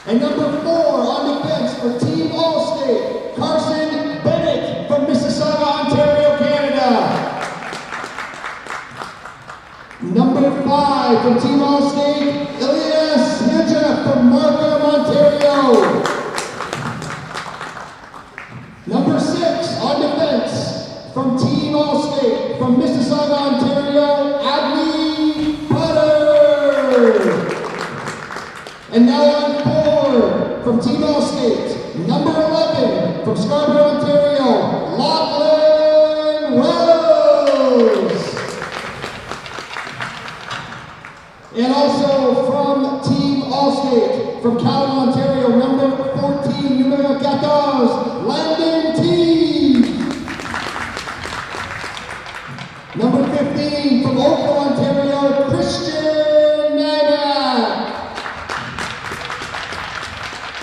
And number 4 on defense for Team All-State, Carson Bennett from Mississauga, Ontario, Canada. Number 5 from Team All-State, Elias Hilja from Markham, Ontario. Number 6 on defense from Team All-State from Mississauga, Ontario, Abney Potter. And now on 4 from Team All-State, number 11 from Scarborough, Ontario, Lachlan Wells. And also from Team All-State, from Calgary, Ontario, number 14, numero 14, Landon T. Number 15, from Oakville, Ontario, Christian Nanak.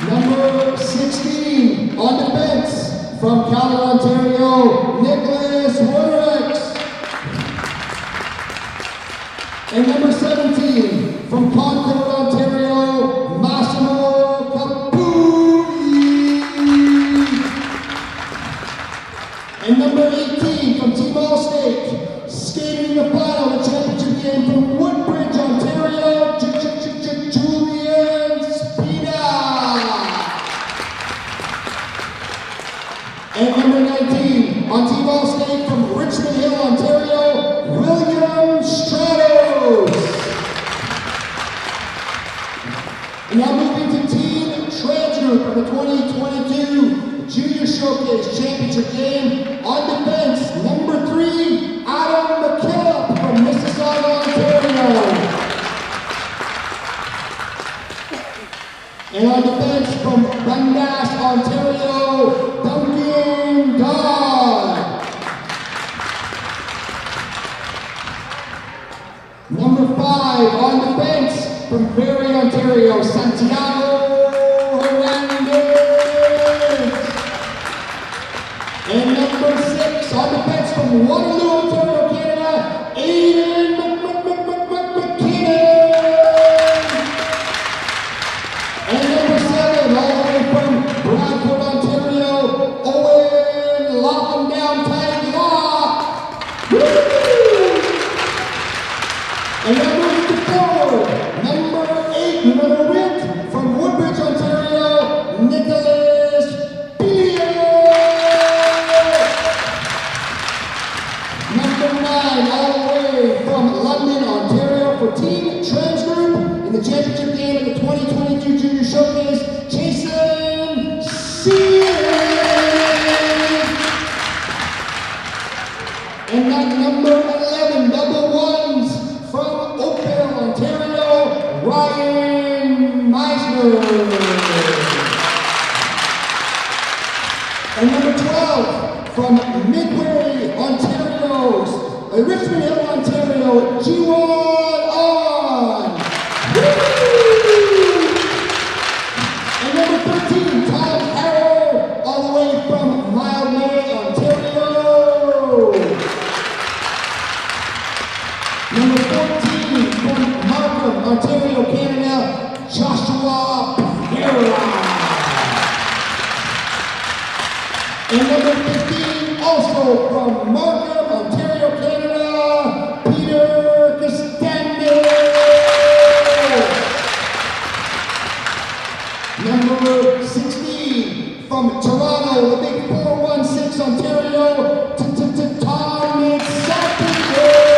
Number 16, on defense, from Calgary, Ontario, Nicholas Woodricks. And number 17, from Concord, Ontario, Massimo Caputi. And number 18, from Team All-State, skating the final, the championship game from Woodbridge, Ontario, Julian Spina. And number 19, on Team All-State from Richmond Hill, Ontario, William Stratos. And now moving to Team Trans Group for the 2022 Junior Showcase Championship game. On defense, number 3, Adam McKillop from Mississauga, Ontario. And on defense from Dundas, Ontario, Duncan Dodd. Number 5 on defense from Barrie, Ontario, Santiago Hernandez. And number 6 on defense from Waterloo, Ontario, Canada, Aiden McKinnon. And number 7 all the way from Bradford, Ontario, Owen Locking Down Tag Lock. And then moving to forward, number 8, number Witt from Woodbridge, Ontario, Nicholas Billiard. Number 9, all the way from London, Ontario, for Team Trans Group in the championship game of the 2022 Junior Showcase, Jason Sealing. And that number 11, double ones, from Oakville, Ontario, Ryan Meisner. And number 12, from Midway, Ontario, Richmond Hill, Ontario, Jiwon On. And number 13, Tom Harrow, all the way from Mildmay, Ontario. Number 14, from Markham, Ontario, Canada, Joshua Perra. And number 15, also from Markham, Ontario, Canada, Peter Costando. Number 16, from Toronto, the big 416, Ontario, Tommy Sappington.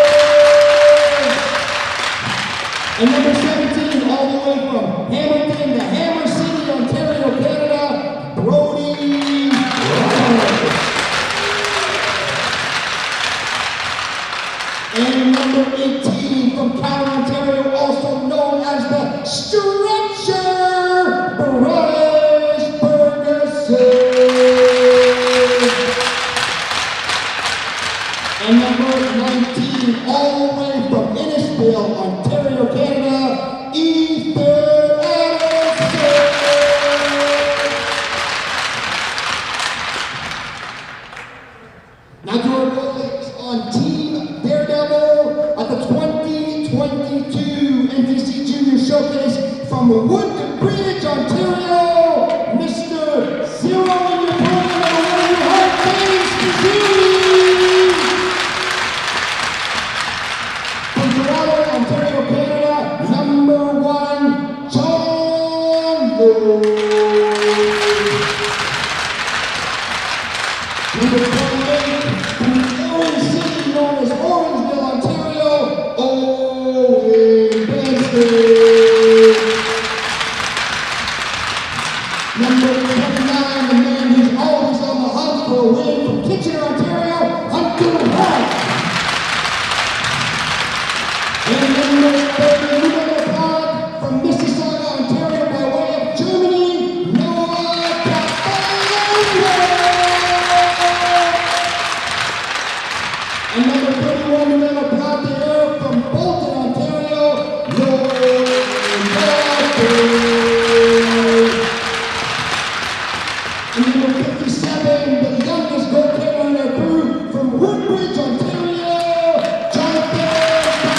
And number 17, all the way from Hamilton to Hammer City, Ontario, Canada, Brody Roberts. And number 18, from Calgary, Ontario, also known as the Stretcher, Bryce Ferguson. And number 19, all the way from Innisfail, Ontario, Canada, Ethan Anderson. Now to our colleagues on Team Daredevil at the 2022 NTC Junior Showcase from Wood Woodbridge, Ontario, Mr. Zero in your program, number 1 in your heart, James Kazoo. From Toronto, Ontario, Canada, number 1, John Lowe. Number 28, from Orange City, known as Orangeville, Ontario, Owen Benson. Number 29, the man who's always on the hunt for a win from Kitchener, Ontario, Hunter Hart. And number 30, we got a pod from Mississauga, Ontario, by way of Germany, Noah Capello. And number 31, we got a pod there from Bolton, Ontario, Lloyd Blackburn. And number 57, the youngest goalkeeper in our crew, from Woodbridge, Ontario, Jonathan Paolini.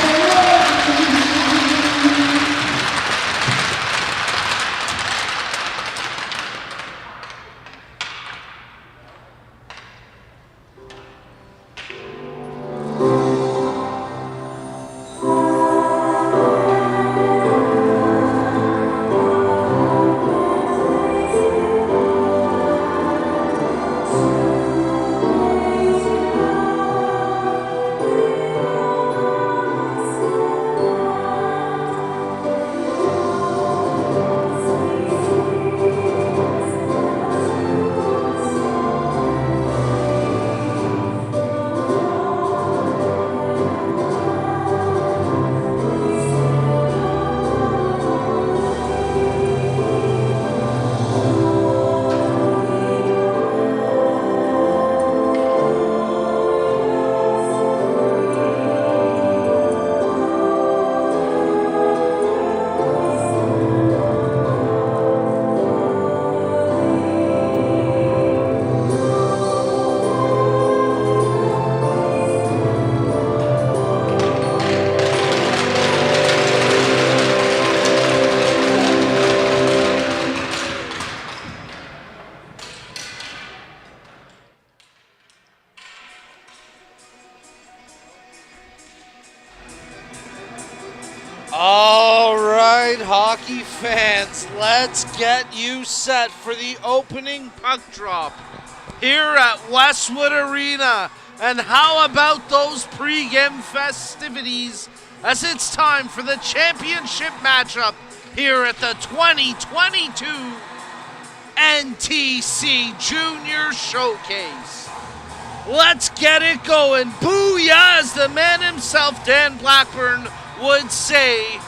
All right, hockey fans, let's get you set for the opening puck drop here at Westwood Arena. And how about those pregame festivities as it's time for the championship matchup here at the 2022 NTC Junior Showcase. Let's get it going. Booyah, as the man himself, Dan Blackburn, would say.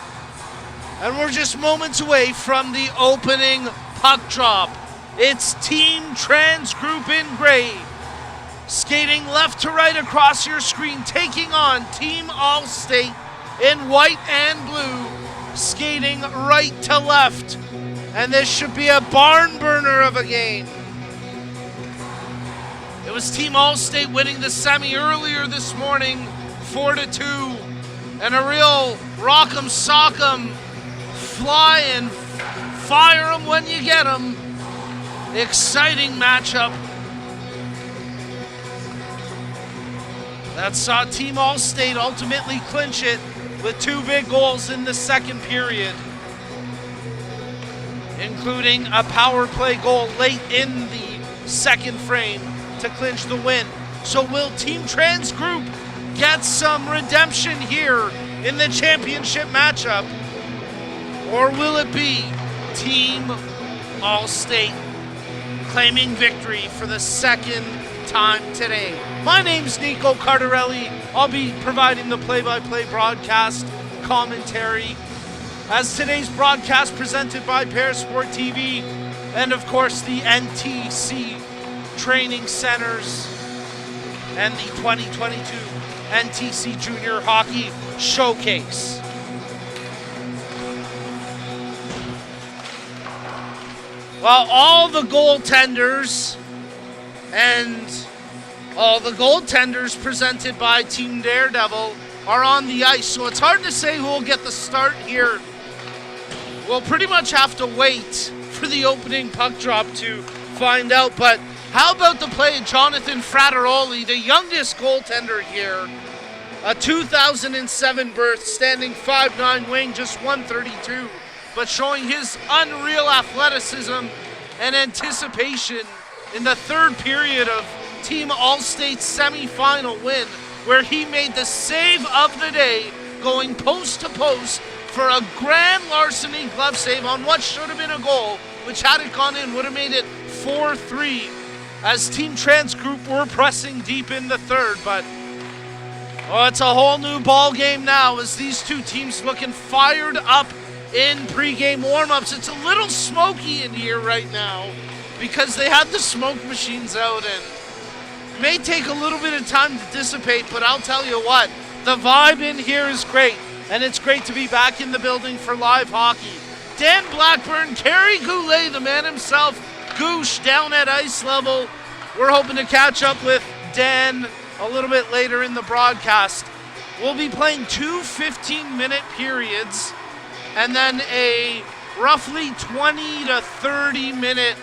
And we're just moments away from the opening puck drop. It's Team Trans Group in gray, skating left to right across your screen, taking on Team All-State in white and blue, skating right to left. And this should be a barn burner of a game. It was Team All-State winning the semi earlier this morning, 4-2. And a real rock'em sock'em, fly and fire 'em when you get 'em. Exciting matchup. That saw Team All-State ultimately clinch it with 2 big goals in the second period, including a power play goal late in the second frame to clinch the win. So will Team Trans Group get some redemption here in the championship matchup? Or will it be Team All-State claiming victory for the second time today? My name's Nico Cardarelli. I'll be providing the play-by-play broadcast commentary as today's broadcast presented by Parasport TV and of course the NTC training centers and the 2022 NTC Junior Hockey Showcase. Well, all the goaltenders presented by Team Daredevil are on the ice, so it's hard to say who will get the start here We'll pretty much have to wait for the opening puck drop to find out, but how about the play of Jonathan Frattaroli, the youngest goaltender here, a 2007 birth, standing 5'9", weighing just 132, but showing his unreal athleticism and anticipation in the third period of Team All-State's semifinal win, where he made the save of the day, going post to post for a grand larceny glove save on what should have been a goal, which had it gone in would have made it 4-3 as Team Trans Group were pressing deep in the third. But it's a whole new ball game now as these two teams looking fired up in pregame warm-ups. It's a little smoky in here right now because they had the smoke machines out, and it may take a little bit of time to dissipate, but I'll tell you what, the vibe in here is great, and it's great to be back in the building for live hockey. Dan Blackburn, Kerry Goulet, the man himself, Goosh, down at ice level. We're hoping to catch up with Dan a little bit later in the broadcast. We'll be playing two 15-minute periods and then a roughly 20 to 30-minute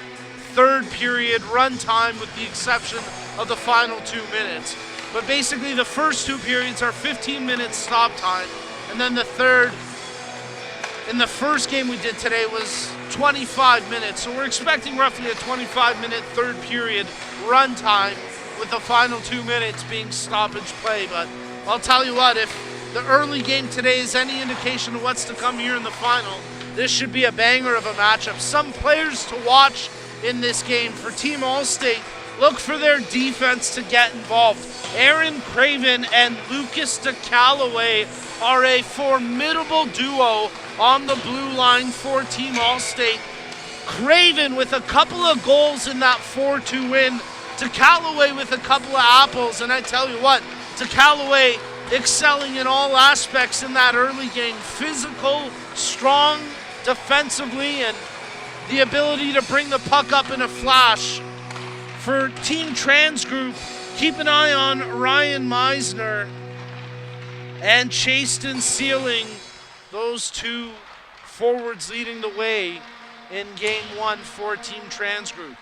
third period run time, with the exception of the final 2 minutes. But basically the first two periods are 15 minutes stop time, and then the third in the first game we did today was 25 minutes. So we're expecting roughly a 25-minute third period run time, with the final 2 minutes being stoppage play. But I'll tell you what, if the early game today is any indication of what's to come here in the final, this should be a banger of a matchup. Some players to watch in this game for Team All-State. Look for their defense to get involved. Aaron Craven and Lucas DeCallaway are a formidable duo on the blue line for Team All-State. Craven with a couple of goals in that 4-2 win. DeCallaway with a couple of apples. And I tell you what, DeCallaway excelling in all aspects in that early game. Physical, strong defensively, and the ability to bring the puck up in a flash. For Team Trans Group, keep an eye on Ryan Meisner and Chaston Sealing, those two forwards leading the way in Game 1 for Team Trans Group.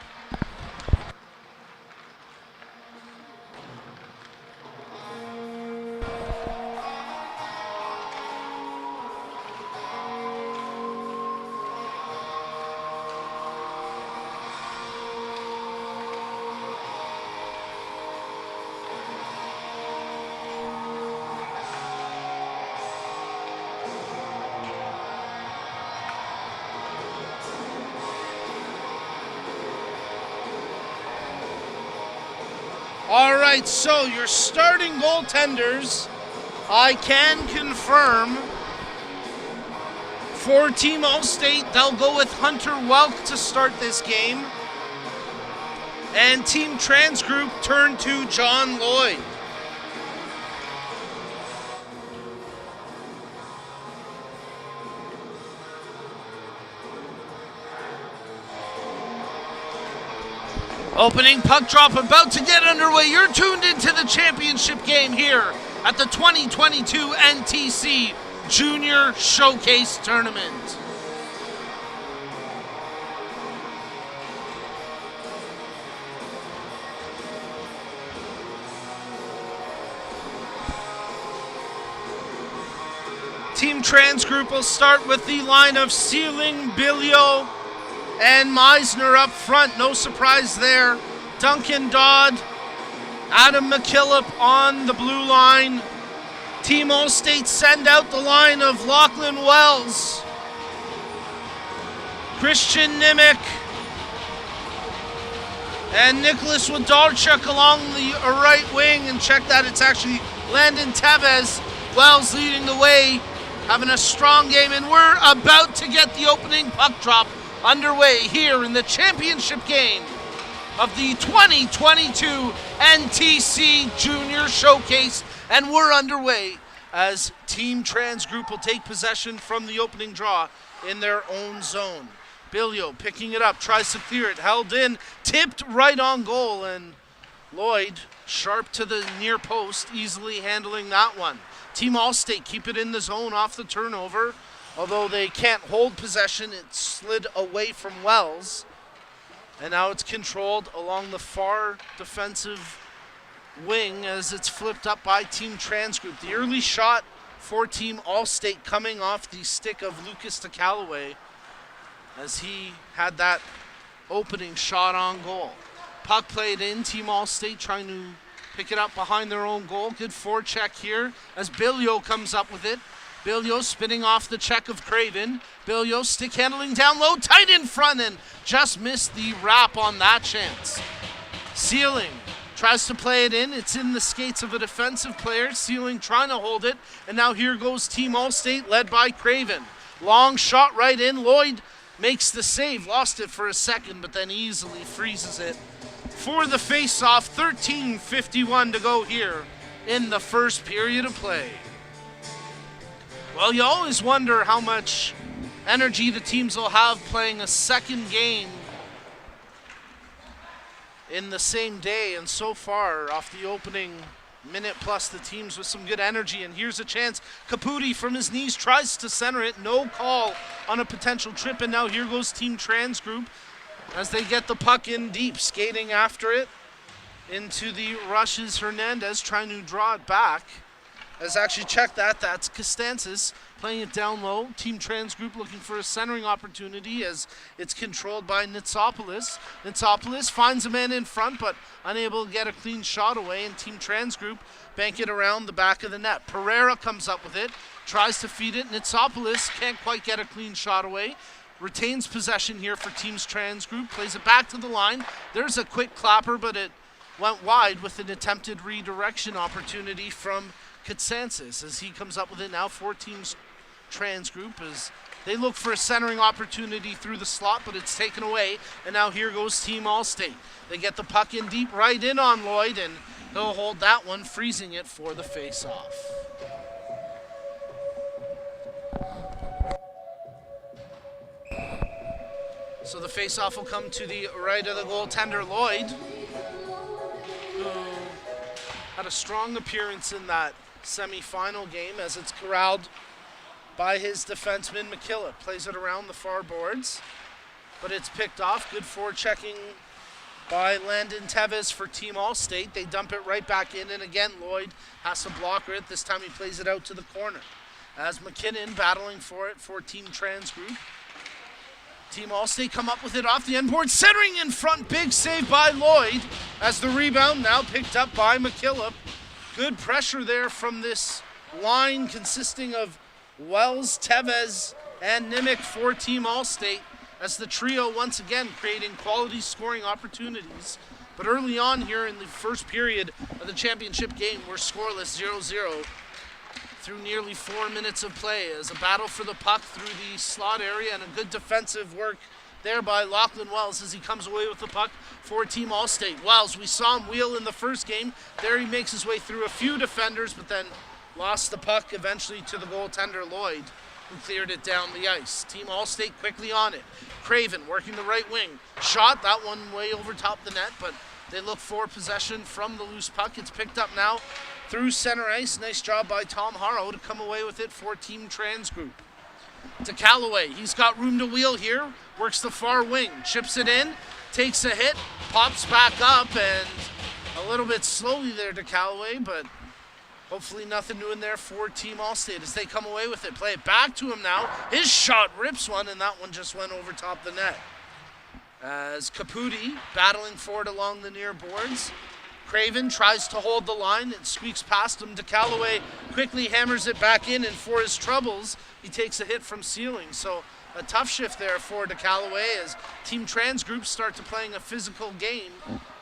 All right, so your starting goaltenders, I can confirm for Team All-State, they'll go with Hunter Welk to start this game. And Team Trans Group turn to John Lloyd. Opening puck drop about to get underway. You're tuned into the championship game here at the 2022 NTC Junior Showcase Tournament. Team Trans Group will start with the line of Sealing, Billio, and Meisner up front. No surprise there. Duncan Dodd, Adam McKillop on the blue line. Team All-State send out the line of Lachlan Wells, Christian Nimick, and Nicholas Wodarchuk along the right wing. And check that, it's actually Landon Tevez. Wells leading the way, having a strong game, and we're about to get the opening puck drop underway here in the championship game of the 2022 NTC Junior Showcase. And we're underway as Team Trans Group will take possession from the opening draw in their own zone. Billio picking it up, tries to clear it, held in, tipped right on goal, and Lloyd sharp to the near post, easily handling that one. Team All-State keep it in the zone off the turnover. Although they can't hold possession, it slid away from Wells. And now it's controlled along the far defensive wing as it's flipped up by Team Transgroup. The early shot for Team Allstate coming off the stick of Lucas DeCallaway as he had that opening shot on goal. Puck played in, Team Allstate trying to pick it up behind their own goal. Good forecheck here as Billio comes up with it. Billio spinning off the check of Craven. Billio stick handling down low, tight in front, and just missed the wrap on that chance. Sealing tries to play it in. It's in the skates of a defensive player. Sealing trying to hold it, and now here goes Team Allstate led by Craven. Long shot right in. Lloyd makes the save. Lost it for a second, but then easily freezes it for the face-off. 13:51 to go here in the first period of play. Well, you always wonder how much energy the teams will have playing a second game in the same day. And so far, off the opening minute plus, the teams with some good energy. And here's a chance. Caputi from his knees tries to center it. No call on a potential trip. And now here goes Team Transgroup as they get the puck in deep, skating after it into the rushes. Hernandez trying to draw it back. As actually check that, that's Costanzas playing it down low. Team Transgroup looking for a centering opportunity as it's controlled by Nitsopoulos. Nitsopoulos finds a man in front but unable to get a clean shot away, and Team Transgroup bank it around the back of the net. Pereira comes up with it, tries to feed it. Nitsopoulos can't quite get a clean shot away. Retains possession here for Teams Transgroup, plays it back to the line. There's a quick clapper, but it went wide with an attempted redirection opportunity from Katsansis as he comes up with it now for Teams Transgroup as they look for a centering opportunity through the slot, but it's taken away. And now here goes Team Allstate. They get the puck in deep right in on Lloyd, and he'll hold that one, freezing it for the face-off. So the face-off will come to the right of the goaltender, Lloyd, who had a strong appearance in that semi-final game as it's corralled by his defenseman McKillop. Plays it around the far boards, but it's picked off. Good forechecking by Landon Tevez for Team Allstate. They dump it right back in, and again Lloyd has to block it. This time he plays it out to the corner as McKinnon battling for it for Team Transgroup. Team Allstate come up with it off the end board, centering in front. Big save by Lloyd as the rebound now picked up by McKillop. Good pressure there from this line consisting of Wells, Tevez, and Nimick for Team Allstate as the trio once again creating quality scoring opportunities. But early on here in the first period of the championship game, we're scoreless 0-0 through nearly 4 minutes of play as a battle for the puck through the slot area and a good defensive work there by Lachlan Wells as he comes away with the puck for Team Allstate. Wells, we saw him wheel in the first game. There he makes his way through a few defenders, but then lost the puck eventually to the goaltender Lloyd, who cleared it down the ice. Team Allstate quickly on it. Craven working the right wing. Shot, that one way over top the net, but they look for possession from the loose puck. It's picked up now through center ice. Nice job by Tom Harrow to come away with it for Team Transgroup. To Callaway, he's got room to wheel here, works the far wing, chips it in, takes a hit, pops back up, and a little bit slowly there to Callaway, but hopefully nothing new in there for Team Allstate as they come away with it. Play it back to him now. His shot rips one, and that one just went over top the net. As Caputi battling for it along the near boards. Craven tries to hold the line. It squeaks past him. DeCallaway quickly hammers it back in, and for his troubles, he takes a hit from Sealing. So a tough shift there for DeCallaway as Team Transgroup start to playing a physical game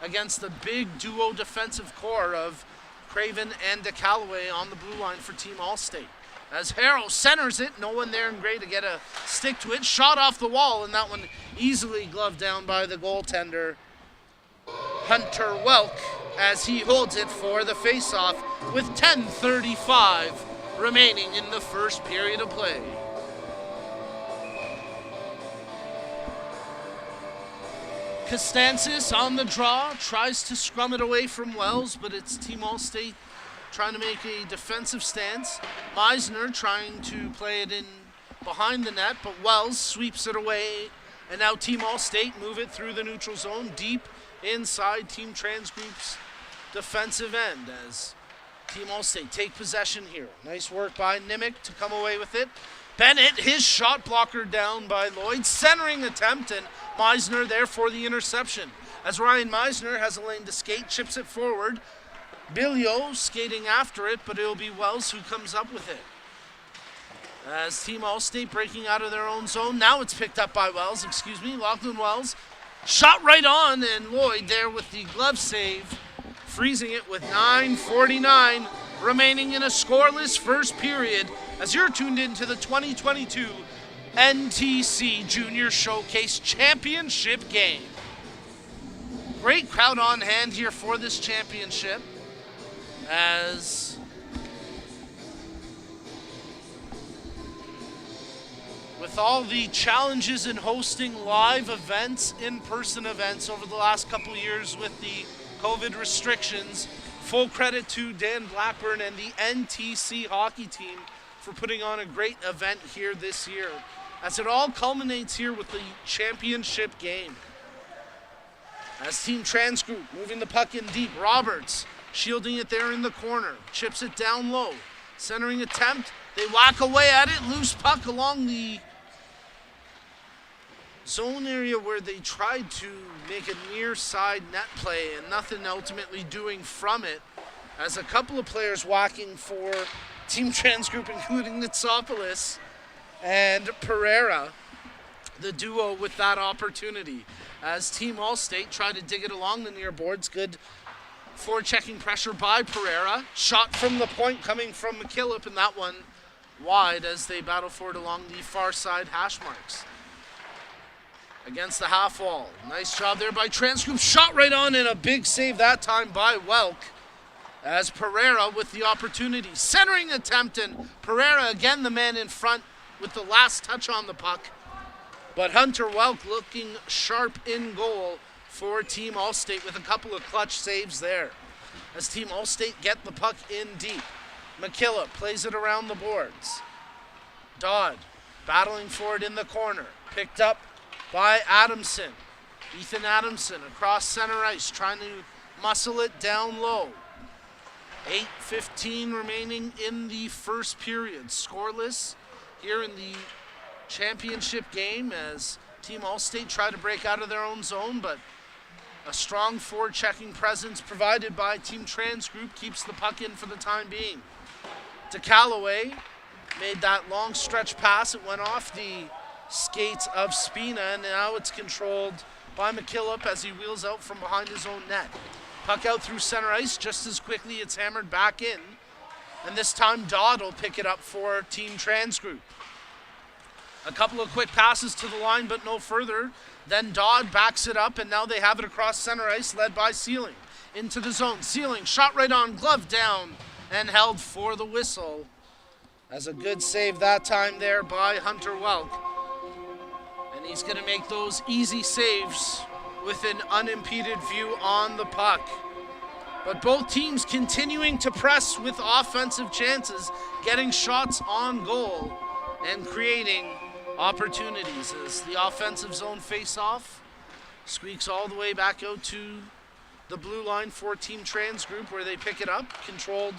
against the big duo defensive core of Craven and DeCallaway on the blue line for Team Allstate. As Harrow centers it, no one there in gray to get a stick to it. Shot off the wall, and that one easily gloved down by the goaltender, Hunter Welk, as he holds it for the face-off with 10:35 remaining in the first period of play. Costanzas on the draw, tries to scrum it away from Wells, but it's Team Allstate trying to make a defensive stance. Meisner trying to play it in behind the net, but Wells sweeps it away. And now Team Allstate move it through the neutral zone deep inside Team Trans Group's defensive end as Team Allstate take possession here. Nice work by Nimick to come away with it. Bennett, his shot blocker down by Lloyd. Centering attempt, and Meisner there for the interception. As Ryan Meisner has a lane to skate, chips it forward. Bilio skating after it, but it'll be Wells who comes up with it. As Team Allstate breaking out of their own zone. Now it's picked up by Wells, Lachlan Wells. Shot right on, and Lloyd there with the glove save, freezing it with 9:49 remaining in a scoreless first period as you're tuned into the 2022 NTC Junior Showcase Championship game. Great crowd on hand here for this championship as with all the challenges in hosting live events, in-person events over the last couple of years with the COVID restrictions, full credit to Dan Blackburn and the NTC hockey team for putting on a great event here this year, as it all culminates here with the championship game. As Team Trans Group moving the puck in deep, Roberts shielding it there in the corner, chips it down low, centering attempt, they whack away at it, loose puck along the zone area where they tried to make a near side net play and nothing ultimately doing from it, as a couple of players whacking for Team Trans Group, including Nitsopoulos and Pereira, the duo with that opportunity. As Team Allstate tried to dig it along the near boards, good forechecking pressure by Pereira, shot from the point coming from McKillop, and that one wide as they battle for it along the far side hash marks. Against the half wall. Nice job there by Trans Group. Shot right on, and a big save that time by Welk as Pereira with the opportunity. Centering attempt, and Pereira again the man in front with the last touch on the puck. But Hunter Welk looking sharp in goal for Team Allstate with a couple of clutch saves there. As Team Allstate get the puck in deep. McKillop plays it around the boards. Dodd battling for it in the corner. Picked up by Adamson. Ethan Adamson across center ice trying to muscle it down low. 8:15 remaining in the first period. Scoreless here in the championship game as Team Allstate try to break out of their own zone, but a strong forward-checking presence provided by Team Trans Group keeps the puck in for the time being. To Callaway, made that long stretch pass. It went off the skates of Spina, and now it's controlled by McKillop as he wheels out from behind his own net. Puck out through center ice. Just as quickly it's hammered back in, and this time Dodd will pick it up for Team Trans Group. A couple of quick passes to the line, but no further. Then Dodd backs it up, and now they have it across center ice, led by Sealing. Into the zone. Sealing, shot right on, glove down, and held for the whistle. As a good save that time there by Hunter Welk. And he's going to make those easy saves with an unimpeded view on the puck. But both teams continuing to press with offensive chances, getting shots on goal and creating opportunities as the offensive zone face-off squeaks all the way back out to the blue line for Team Trans Group, where they pick it up, controlled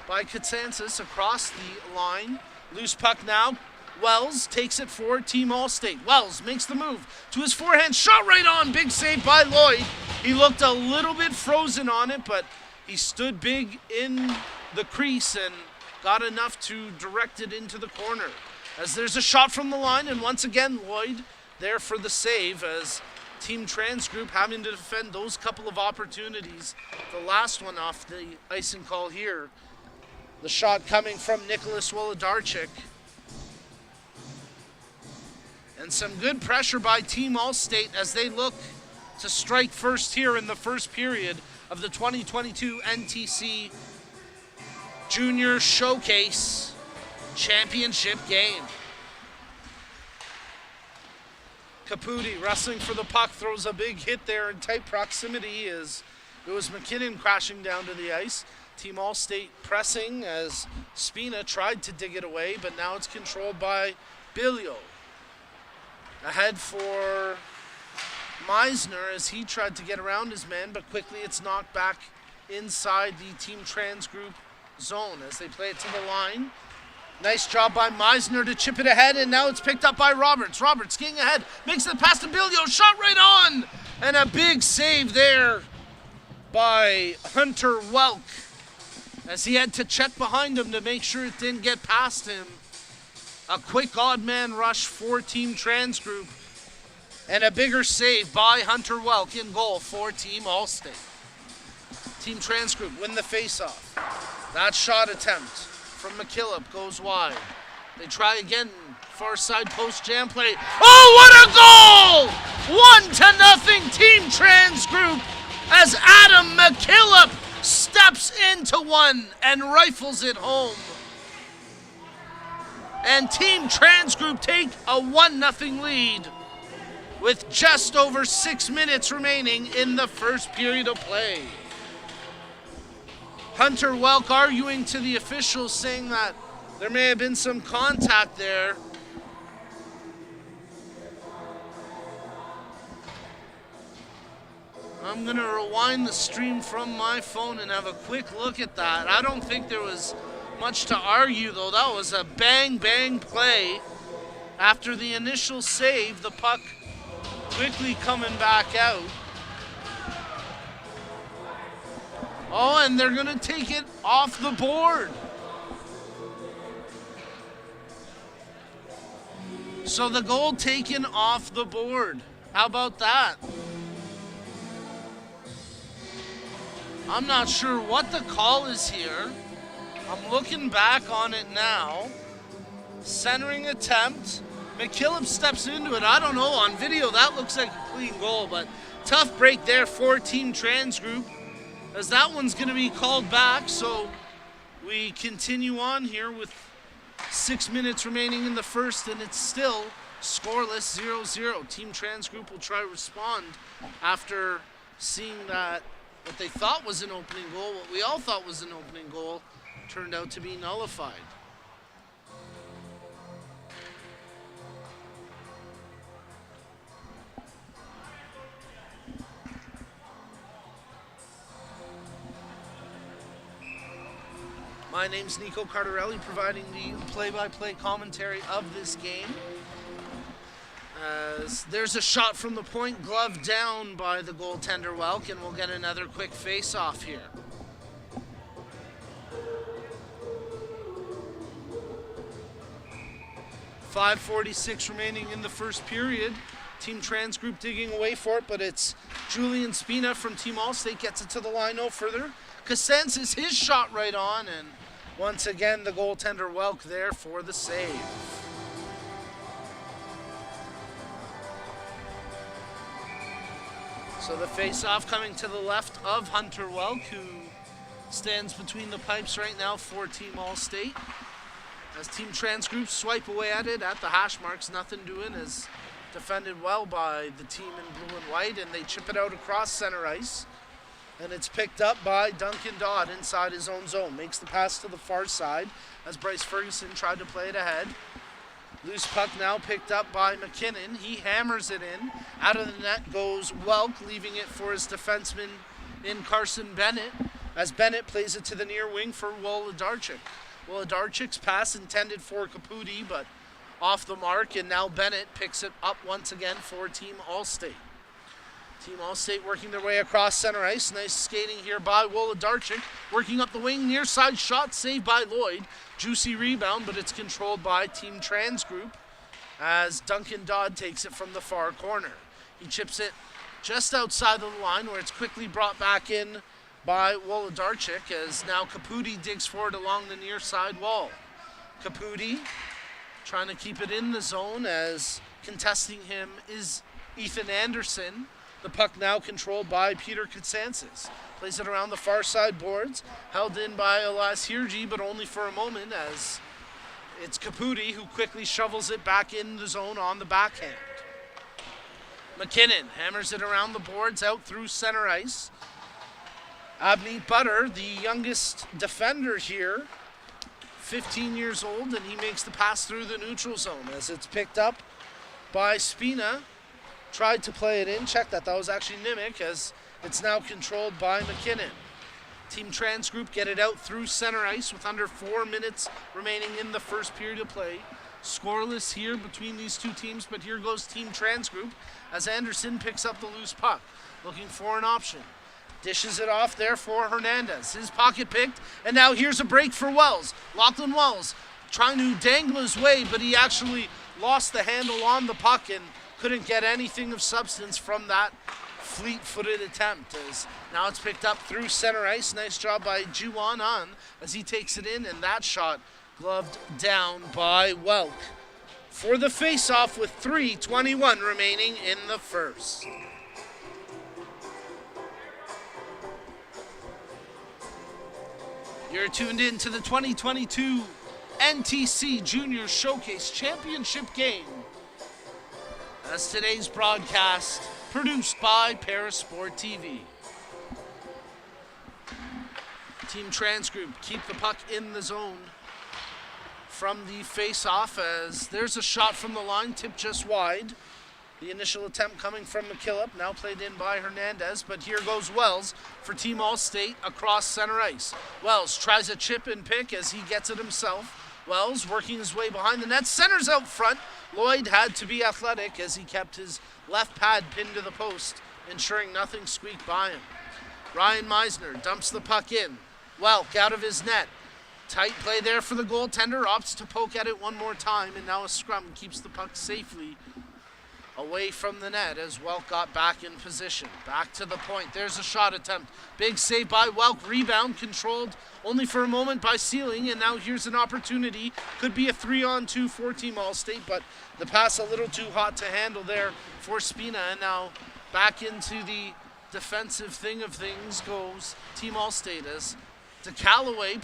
by Katsansis across the line. Loose puck now. Wells takes it for Team Allstate. Wells makes the move to his forehand. Shot right on. Big save by Lloyd. He looked a little bit frozen on it, but he stood big in the crease and got enough to direct it into the corner. As there's a shot from the line, and once again Lloyd there for the save as Team Trans Group having to defend those couple of opportunities. The last one off the icing call here. The shot coming from Nicholas Wolodarczyk. And some good pressure by Team Allstate as they look to strike first here in the first period of the 2022 NTC Junior Showcase Championship game. Caputi wrestling for the puck, throws a big hit there in tight proximity as it was McKinnon crashing down to the ice. Team Allstate pressing as Spina tried to dig it away, but now it's controlled by Bilio ahead for Meisner as he tried to get around his man, but quickly it's knocked back inside the Team Trans Group zone as they play it to the line. Nice job by Meisner to chip it ahead, and now it's picked up by Roberts. Roberts skiing ahead, makes the pass to Bilio, shot right on, and a big save there by Hunter Welk as he had to check behind him to make sure it didn't get past him. A quick odd man rush for Team Trans Group, and a bigger save by Hunter Welk in goal for Team Allstate. Team Trans Group win the faceoff. That shot attempt from McKillop goes wide. They try again, far side post jam play. Oh, what a goal! 1-0 Team Trans Group as Adam McKillop steps into one and rifles it home. And Team Trans Group take a 1-0 lead with just over 6 minutes remaining in the first period of play. Hunter Welk arguing to the officials, saying that there may have been some contact there. I'm going to rewind the stream from my phone and have a quick look at that. I don't think there was much to argue, though. That was a bang-bang play. After the initial save, the puck quickly coming back out. Oh, and they're going to take it off the board. So the goal taken off the board. How about that? I'm not sure what the call is here. I'm looking back on it now. Centering attempt. McKillop steps into it. I don't know. On video, that looks like a clean goal, but tough break there for Team Trans Group, as that one's going to be called back. So we continue on here with 6 minutes remaining in the first, and it's still scoreless 0-0. Team Trans Group will try to respond after seeing that what they thought was an opening goal, what we all thought was an opening goal, turned out to be nullified. My name's Nico Cardarelli, providing the play-by-play commentary of this game. As there's a shot from the point, glove down by the goaltender Welk, and we'll get another quick face-off here. .546 remaining in the first period. Team Trans Group digging away for it, but it's Julian Spina from Team Allstate gets it to the line no further. Cosensis, his shot right on, and once again the goaltender Welk there for the save. So the face-off coming to the left of Hunter Welk, who stands between the pipes right now for Team Allstate. As Team Trans Group swipe away at it at the hash marks, nothing doing, as defended well by the team in blue and white, and they chip it out across center ice. And it's picked up by Duncan Dodd inside his own zone. Makes the pass to the far side as Bryce Ferguson tried to play it ahead. Loose puck now picked up by McKinnon. He hammers it in. Out of the net goes Welk, leaving it for his defenseman in Carson Bennett, as Bennett plays it to the near wing for Wolodarczyk. Wolodarczyk's pass intended for Caputi, but off the mark, and now Bennett picks it up once again for Team Allstate. Team Allstate working their way across center ice. Nice skating here by Wolodarczyk. Working up the wing, near side shot, saved by Lloyd. Juicy rebound, but it's controlled by Team Trans Group as Duncan Dodd takes it from the far corner. He chips it just outside of the line, where it's quickly brought back in by Wolodarczyk, as now Caputi digs forward along the near side wall. Caputi trying to keep it in the zone, as contesting him is Ethan Anderson. The puck now controlled by Peter Cosensis. Plays it around the far side boards. Held in by Elias Hirji, but only for a moment, as it's Caputi who quickly shovels it back in the zone on the backhand. McKinnon hammers it around the boards out through center ice. Abney Butter, the youngest defender here 15 years old, and he makes the pass through the neutral zone as it's picked up by Spina. Tried to play it in. Check that. That was actually Nimick, as it's now controlled by McKinnon. Team Trans Group get it out through center ice with under 4 minutes remaining in the first period of play. Scoreless here between these two teams, but here goes Team Trans Group as Anderson picks up the loose puck, looking for an option. Dishes it off there for Hernandez. His pocket picked, and now here's a break for Wells. Lachlan Wells trying to dangle his way, but he actually lost the handle on the puck and couldn't get anything of substance from that fleet-footed attempt. As now it's picked up through center ice. Nice job by Juwan on as he takes it in, and that shot gloved down by Welk for the face-off with 3:21 remaining in the first. You're tuned in to the 2022 NTC Junior Showcase Championship game, as today's broadcast produced by Parasport TV. Team Trans Group keep the puck in the zone from the face-off, as there's a shot from the line, tipped just wide. The initial attempt coming from McKillop, now played in by Hernandez, but here goes Wells for Team All-State across center ice. Wells tries a chip and pick as he gets it himself. Wells working his way behind the net, centers out front. Lloyd had to be athletic as he kept his left pad pinned to the post, ensuring nothing squeaked by him. Ryan Meisner dumps the puck in. Welk out of his net. Tight play there for the goaltender, opts to poke at it one more time, and now a scrum keeps the puck safely away from the net as Welk got back in position. Back to the point. There's a shot attempt. Big save by Welk. Rebound controlled only for a moment by Sealing, and now here's an opportunity. Could be a 3-on-2 for Team All-State, but the pass a little too hot to handle there for Spina, and now back into the defensive thing of things goes Team All-State as DeCallaway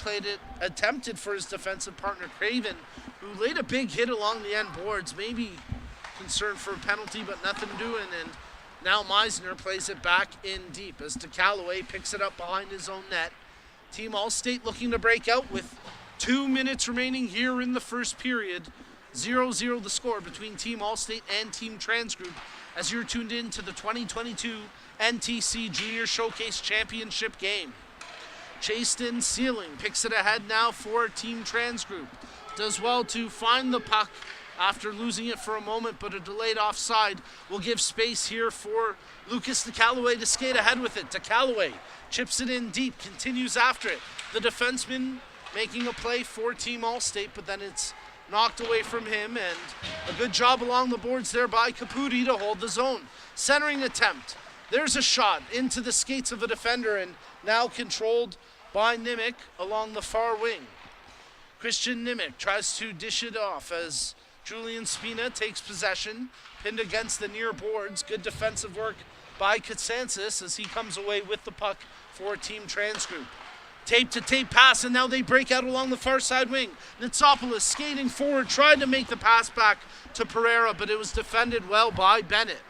attempted for his defensive partner Craven, who laid a big hit along the end boards, maybe concerned for a penalty, but nothing doing, and now Meisner plays it back in deep as DeCallaway picks it up behind his own net. Team All-State looking to break out with 2 minutes remaining here in the first period. 0-0 the score between Team All-State and Team Trans Group as you're tuned in to the 2022 NTC Junior Showcase Championship game. Chaston Sealing picks it ahead now for Team Trans Group. Does well to find the puck after losing it for a moment, but a delayed offside will give space here for Lucas DeCallaway to skate ahead with it. DeCallaway chips it in deep, continues after it. The defenseman making a play for Team All-State, but then it's knocked away from him, and a good job along the boards there by Caputi to hold the zone. Centering attempt. There's a shot into the skates of a defender, and now controlled by Nimick along the far wing. Christian Nimick tries to dish it off as Julian Spina takes possession, pinned against the near boards. Good defensive work by Katsansis as he comes away with the puck for Team Trans Group. Tape-to-tape pass, and now they break out along the far side wing. Nitsopoulos skating forward, tried to make the pass back to Pereira, but it was defended well by Bennett.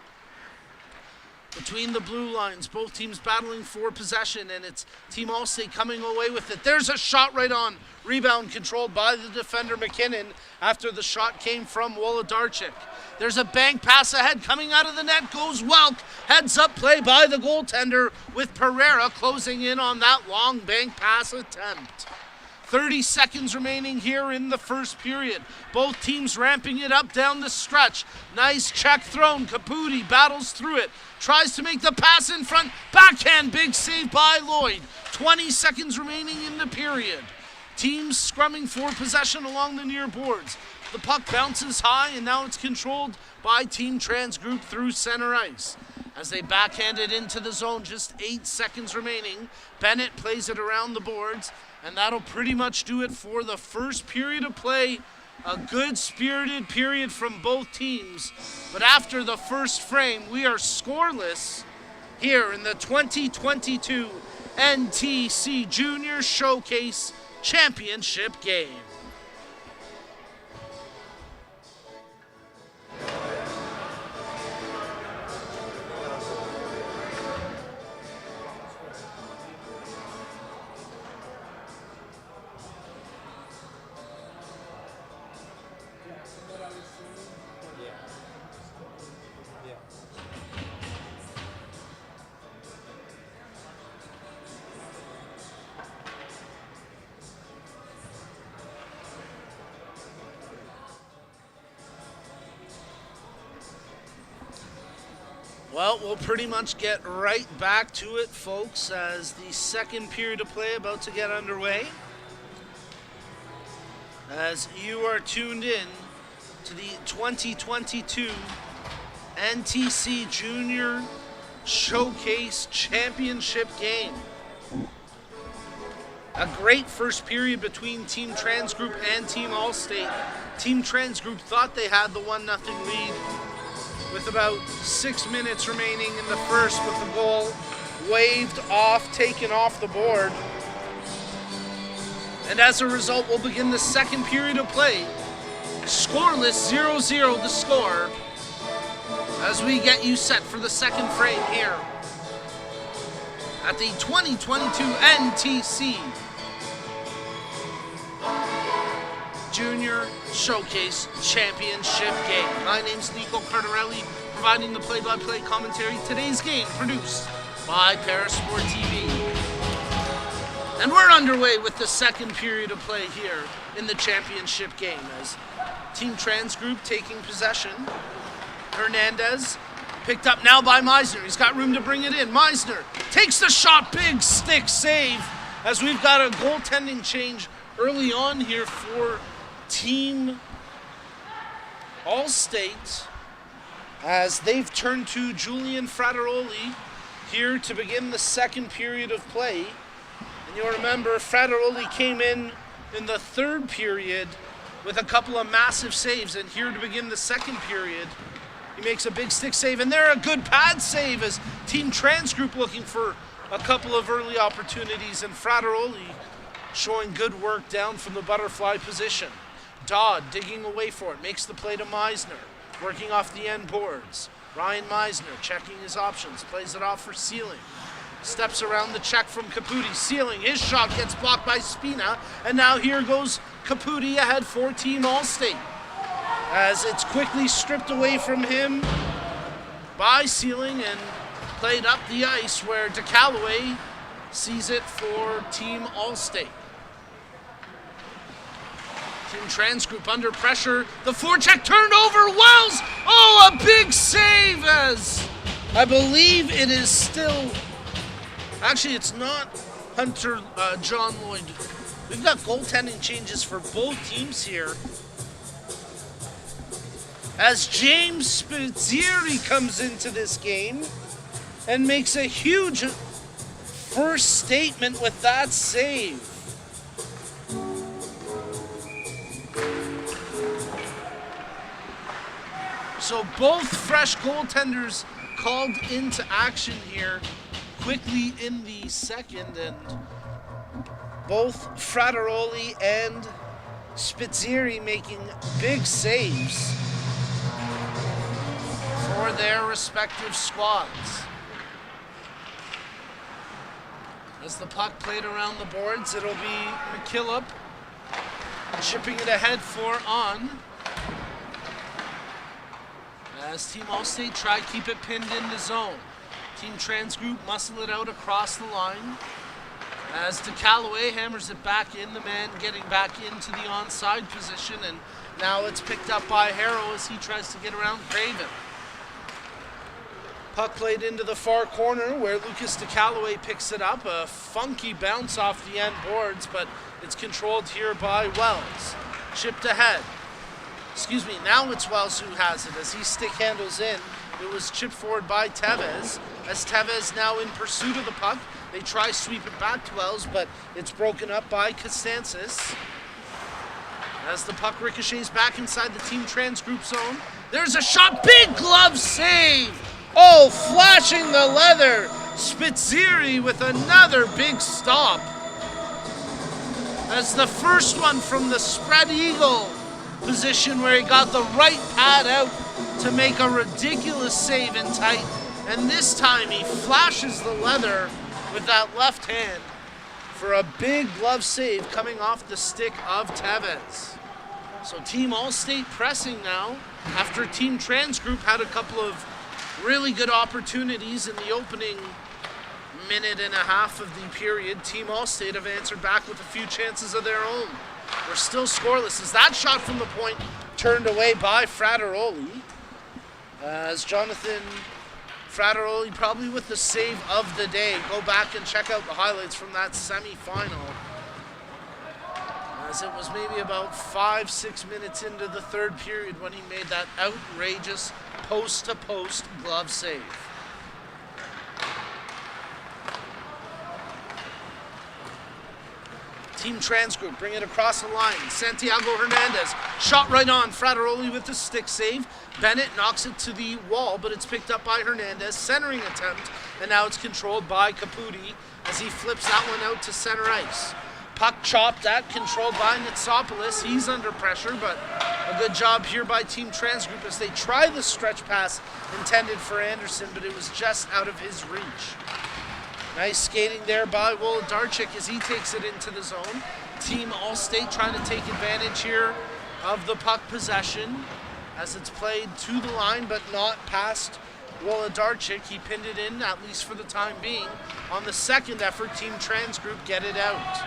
Between the blue lines, both teams battling for possession, and it's Team All-State coming away with it. There's a shot right on. Rebound controlled by the defender McKinnon after the shot came from Wolodarczyk. There's a bank pass ahead. Coming out of the net goes Welk. Heads up play by the goaltender with Pereira closing in on that long bank pass attempt. 30 seconds remaining here in the first period. Both teams ramping it up down the stretch. Nice check thrown. Caputi battles through it. Tries to make the pass in front. Backhand, big save by Lloyd. 20 seconds remaining in the period. Teams scrumming for possession along the near boards. The puck bounces high, and now it's controlled by Team Trans Group through center ice. As they backhand it into the zone, just 8 seconds remaining. Bennett plays it around the boards, and that'll pretty much do it for the first period of play. A good spirited period from both teams. But after the first frame, we are scoreless here in the 2022 NTC Junior Showcase Championship game. Well, we'll pretty much get right back to it, folks, as the second period of play about to get underway. As you are tuned in to the 2022 NTC Junior Showcase Championship game. A great first period between Team Trans Group and Team Allstate. Team Trans Group thought they had the 1-0 lead with about 6 minutes remaining in the first, with the goal waved off, taken off the board. And as a result, we'll begin the second period of play. Scoreless, 0-0 the score, as we get you set for the second frame here at the 2022 NTC Junior Showcase Championship game. My name's Nico Cardarelli, providing the play-by-play commentary. Today's game produced by Parasport TV. And we're underway with the second period of play here in the championship game, as Team Trans Group taking possession. Hernandez picked up now by Meisner. He's got room to bring it in. Meisner takes the shot, big stick save, as we've got a goaltending change early on here for Team Allstate, as they've turned to Julian Frateroli here to begin the second period of play. And you'll remember Frateroli came in the third period with a couple of massive saves, and here to begin the second period, he makes a big stick save, and there a good pad save as Team Trans Group looking for a couple of early opportunities, and Frateroli showing good work down from the butterfly position. Dodd digging away for it, makes the play to Meisner, working off the end boards. Ryan Meisner checking his options, plays it off for Sealing. Steps around the check from Caputi. Sealing, his shot gets blocked by Spina, and now here goes Caputi ahead for Team Allstate, as it's quickly stripped away from him by Sealing and played up the ice, where DeCalloway sees it for Team Allstate. Team Trans Group under pressure. The forecheck turned over. Wells! Oh, a big save, as I believe it is still... Actually, it's not Hunter John Lloyd. We've got goaltending changes for both teams here, as James Spitzieri comes into this game and makes a huge first statement with that save. So both fresh goaltenders called into action here quickly in the second, and both Frateroli and Spitzieri making big saves for their respective squads. As the puck played around the boards, it'll be McKillop chipping it ahead for On, as Team Allstate try to keep it pinned in the zone. Team Trans Group muscle it out across the line, as DeCalloway hammers it back in, the man getting back into the onside position, and now it's picked up by Harrow as he tries to get around Craven. Puck played into the far corner, where Lucas DeCalloway picks it up. A funky bounce off the end boards, but it's controlled here by Wells. Chipped ahead. Now it's Wells who has it as he stick handles in. It was chipped forward by Tevez, as Tevez now in pursuit of the puck. They try sweep it back to Wells, but it's broken up by Costancis. As the puck ricochets back inside the Team Trans Group zone, there's a shot, big glove save! Oh, flashing the leather, Spitzieri with another big stop, as the first one from the spread eagle position, where he got the right pad out to make a ridiculous save in tight, and this time he flashes the leather with that left hand for a big glove save coming off the stick of Tevez. So Team Allstate pressing now, after Team Trans Group had a couple of really good opportunities in the opening minute and a half of the period. Team Allstate have answered back with a few chances of their own. We're still scoreless as that shot from the point turned away by Frateroli, as Jonathan Frateroli probably with the save of the day. Go back and check out the highlights from that semi-final, as it was maybe about 5-6 minutes into the third period when he made that outrageous post-to-post glove save. Team Trans Group bring it across the line. Santiago Hernandez shot right on. Frateroli with the stick save. Bennett knocks it to the wall, but it's picked up by Hernandez. Centering attempt, and now it's controlled by Caputi as he flips that one out to center ice. Puck chopped at, controlled by Nitsopoulos. He's under pressure, but a good job here by Team Trans Group as they try the stretch pass intended for Anderson, but it was just out of his reach. Nice skating there by Wolodarczyk as he takes it into the zone. Team Allstate trying to take advantage here of the puck possession as it's played to the line but not past Wolodarczyk. He pinned it in, at least for the time being. On the second effort, Team Trans Group get it out.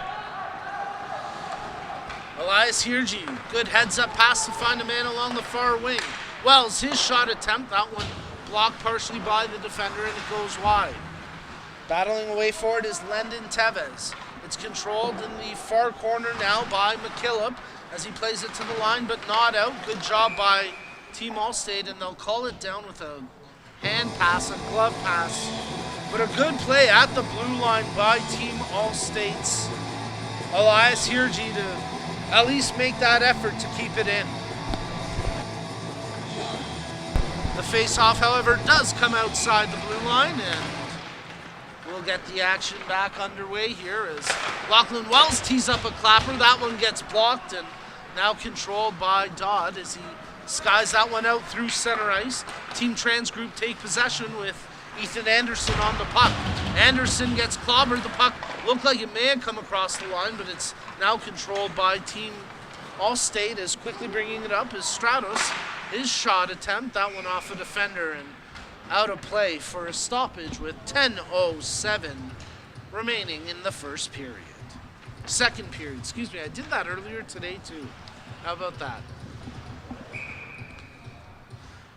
Elias Hirji, good heads-up pass to find a man along the far wing. Wells, his shot attempt, that one blocked partially by the defender, and it goes wide. Battling away for it is Lendon Tevez. It's controlled in the far corner now by McKillop as he plays it to the line, but not out. Good job by Team Allstate, and they'll call it down with a hand pass, a glove pass. But a good play at the blue line by Team Allstate's Elias Hirji to at least make that effort to keep it in. The face-off, however, does come outside the blue line, and we'll get the action back underway here as Lachlan Wells tees up a clapper. That one gets blocked and now controlled by Dodd as he skies that one out through center ice. Team Trans Group take possession with Ethan Anderson on the puck. Anderson gets clobbered. The puck looked like it may have come across the line, but it's now controlled by Team Allstate as quickly bringing it up is Stratos. His shot attempt, that one off a defender and out of play for a stoppage with 10:07 remaining in the first period. Second period, excuse me, I did that earlier today too. How about that?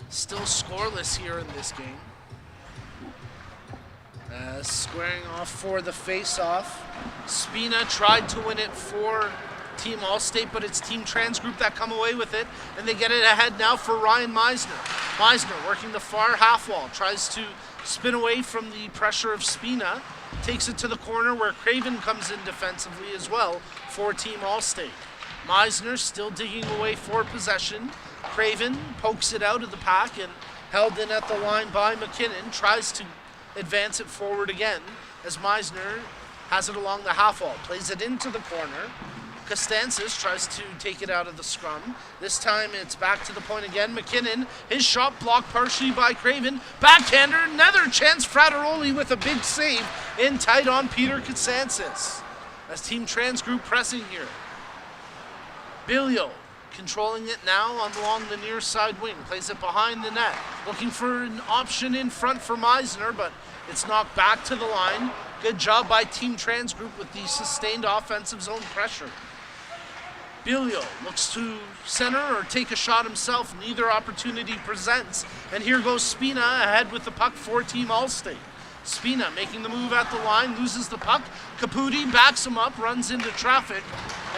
Still scoreless here in this game. Squaring off for the face-off. Spina tried to win it for Team Allstate, but it's Team Trans Group that come away with it, and they get it ahead now for Ryan Meisner. Meisner working the far half wall, tries to spin away from the pressure of Spina, takes it to the corner where Craven comes in defensively as well for Team Allstate. Meisner still digging away for possession. Craven pokes it out of the pack and held in at the line by McKinnon, tries to advance it forward again as Meisner has it along the half wall, plays it into the corner. Costanzas tries to take it out of the scrum. This time it's back to the point again. McKinnon, his shot blocked partially by Craven. Backhander, another chance. Frateroli with a big save in tight on Peter Costanzas. As Team Trans Group pressing here. Bilio controlling it now along the near side wing. Plays it behind the net. Looking for an option in front for Meisner, but it's knocked back to the line. Good job by Team Trans Group with the sustained offensive zone pressure. Bilio looks to center or take a shot himself. Neither opportunity presents. And here goes Spina ahead with the puck for Team Allstate. Spina making the move at the line, loses the puck. Caputi backs him up, runs into traffic.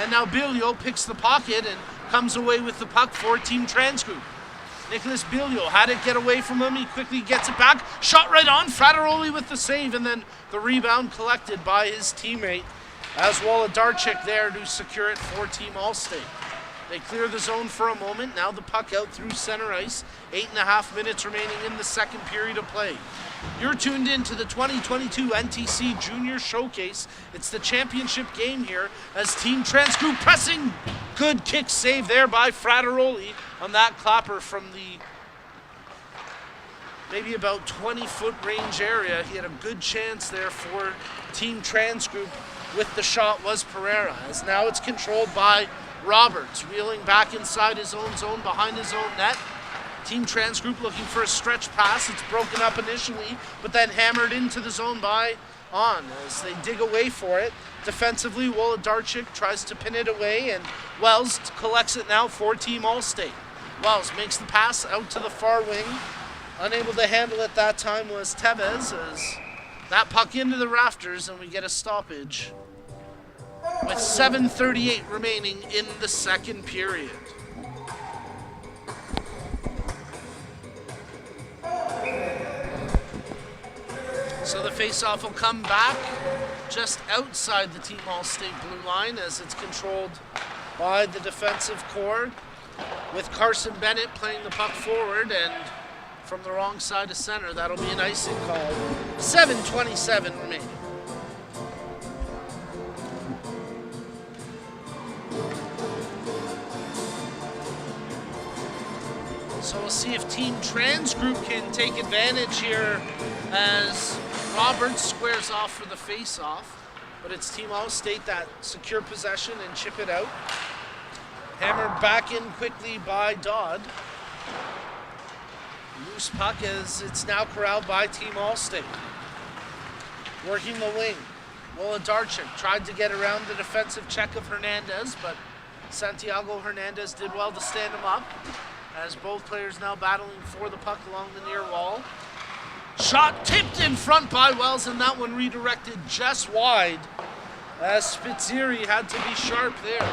And now Bilio picks the pocket and comes away with the puck for Team Trans Group. Nicholas Bilio had it get away from him. He quickly gets it back. Shot right on. Frateroli with the save, and then the rebound collected by his teammate as Wolodarczyk there to secure it for Team Allstate. They clear the zone for a moment. Now the puck out through center ice. 8.5 minutes remaining in the second period of play. You're tuned in to the 2022 NTC Junior Showcase. It's the championship game here as Team Trans Group pressing. Good kick save there by Frateroli on that clapper from the maybe about 20-foot range area. He had a good chance there for Team Trans Group with the shot was Pereira. As now it's controlled by Roberts, wheeling back inside his own zone behind his own net. Team Trans Group looking for a stretch pass. It's broken up initially, but then hammered into the zone by On as they dig away for it. Defensively, Wolodarczyk tries to pin it away, and Wells collects it now for Team Allstate. Wells makes the pass out to the far wing. Unable to handle it that time was Tevez, as that puck into the rafters, and we get a stoppage with 7:38 remaining in the second period. So the faceoff will come back just outside the Team All-State blue line, as it's controlled by the defensive core, with Carson Bennett playing the puck forward, and from the wrong side of center, that'll be an icing call. 7:27 remaining. So we'll see if Team Trans Group can take advantage here as Roberts squares off for the face-off. But it's Team All-State that secure possession and chip it out. Hammered back in quickly by Dodd. Loose puck as it's now corralled by Team All-State. Working the wing. Wolodarczyk tried to get around the defensive check of Hernandez, but Santiago Hernandez did well to stand him up, as both players now battling for the puck along the near wall. Shot tipped in front by Wells, and that one redirected just wide, as Spitzeri had to be sharp there.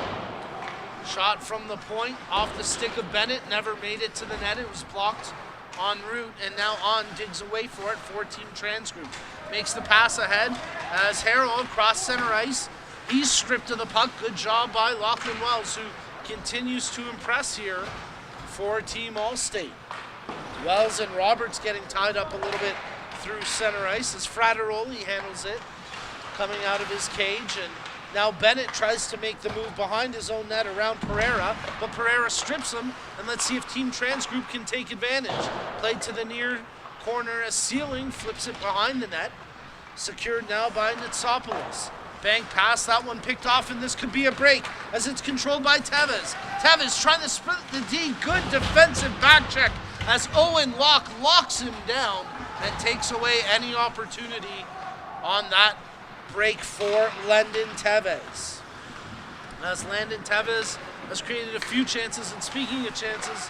Shot from the point off the stick of Bennett, never made it to the net. It was blocked en route, and now On digs away for it for Team Trans Group. Makes the pass ahead as Harrell across center ice. He's stripped of the puck. Good job by Lachlan Wells, who continues to impress here for Team All-State. Wells and Roberts getting tied up a little bit through center ice as Frateroli handles it, coming out of his cage, and now Bennett tries to make the move behind his own net around Pereira, but Pereira strips him, and let's see if Team Trans Group can take advantage. Played to the near corner as Sealing flips it behind the net, secured now by Nitsopoulos. Bank pass, that one picked off, and this could be a break as it's controlled by Tevez. Tevez trying to split the D. Good defensive back check as Owen Locke locks him down and takes away any opportunity on that break for Landon Tevez. As Landon Tevez has created a few chances, and speaking of chances,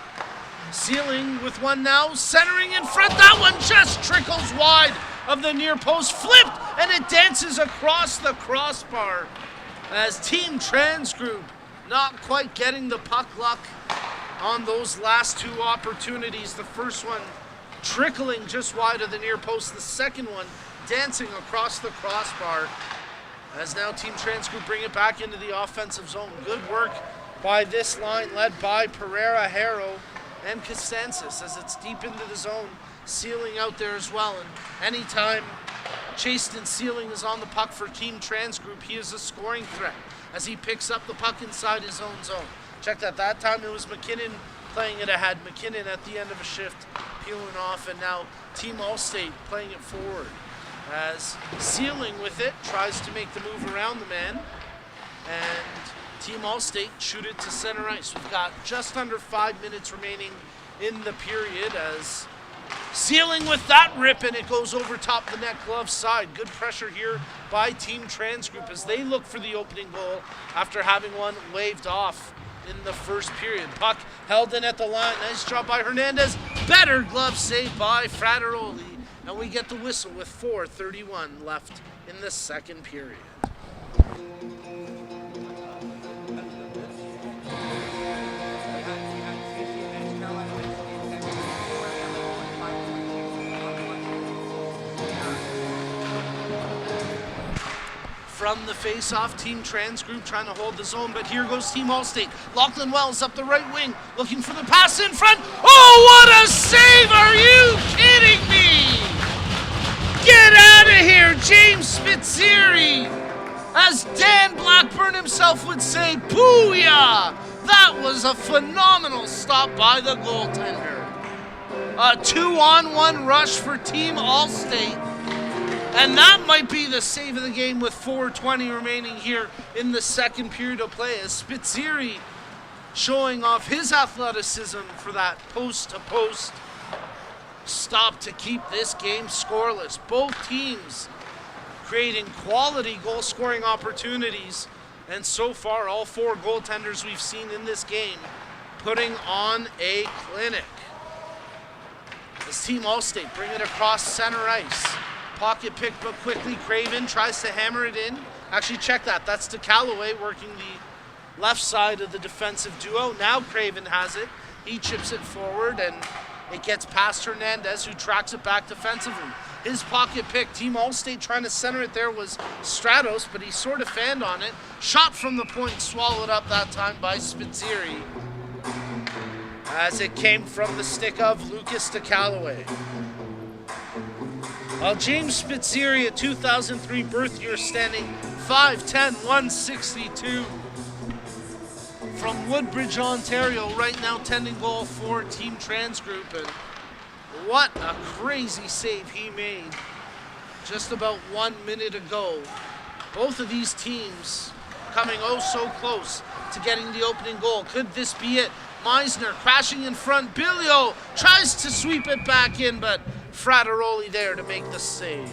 Sealing with one now, centering in front. That one just trickles wide of the near post, flipped, and it dances across the crossbar as Team Trans Group not quite getting the puck luck on those last two opportunities. The first one trickling just wide of the near post, the second one dancing across the crossbar, as now Team Trans Group bring it back into the offensive zone. Good work by this line led by Pereira, Harrow, and Costanzas as it's deep into the zone. Sealing out there as well, and anytime Chaston Sealing is on the puck for Team Trans Group, he is a scoring threat as he picks up the puck inside his own zone. Check that time it was McKinnon playing it ahead. McKinnon at the end of a shift peeling off, and now Team All-State playing it forward as Sealing with it tries to make the move around the man, and Team All-State shoot it to center ice. We've got just under 5 minutes remaining in the period as Sealing with that rip, and it goes over top the net glove side. Good pressure here by Team Trans Group as they look for the opening goal after having one waved off in the first period. Puck held in at the line. Nice job by Hernandez. Better glove save by Frateroli. And we get the whistle with 4:31 left in the second period. From the face-off, Team Trans Group trying to hold the zone, but here goes Team All-State. Lachlan Wells up the right wing, looking for the pass in front. Oh, what a save! Are you kidding me? Get out of here, James Spitzeri! As Dan Blackburn himself would say, booyah! That was a phenomenal stop by the goaltender. A 2-on-1 rush for Team All-State. And that might be the save of the game with 4:20 remaining here in the second period of play, as Spitzeri showing off his athleticism for that post-to-post stop to keep this game scoreless. Both teams creating quality goal-scoring opportunities, and so far all four goaltenders we've seen in this game putting on a clinic. As Team Allstate bring it across center ice. Pocket pick, but quickly Craven tries to hammer it in. Actually, check that. That's to Callaway working the left side of the defensive duo. Now Craven has it. He chips it forward, and it gets past Hernandez, who tracks it back defensively. His pocket pick, Team Allstate trying to center it there was Stratos, but he sort of fanned on it. Shot from the point, swallowed up that time by Spitzieri, as it came from the stick of Lucas to Callaway. Well, James Spitzieri, a 2003 birth year, standing 5'10", 162. From Woodbridge, Ontario, right now tending goal for Team Trans Group. And what a crazy save he made just about 1 minute ago. Both of these teams coming oh so close to getting the opening goal. Could this be it? Meisner crashing in front. Bilio tries to sweep it back in, but Frateroli there to make the save.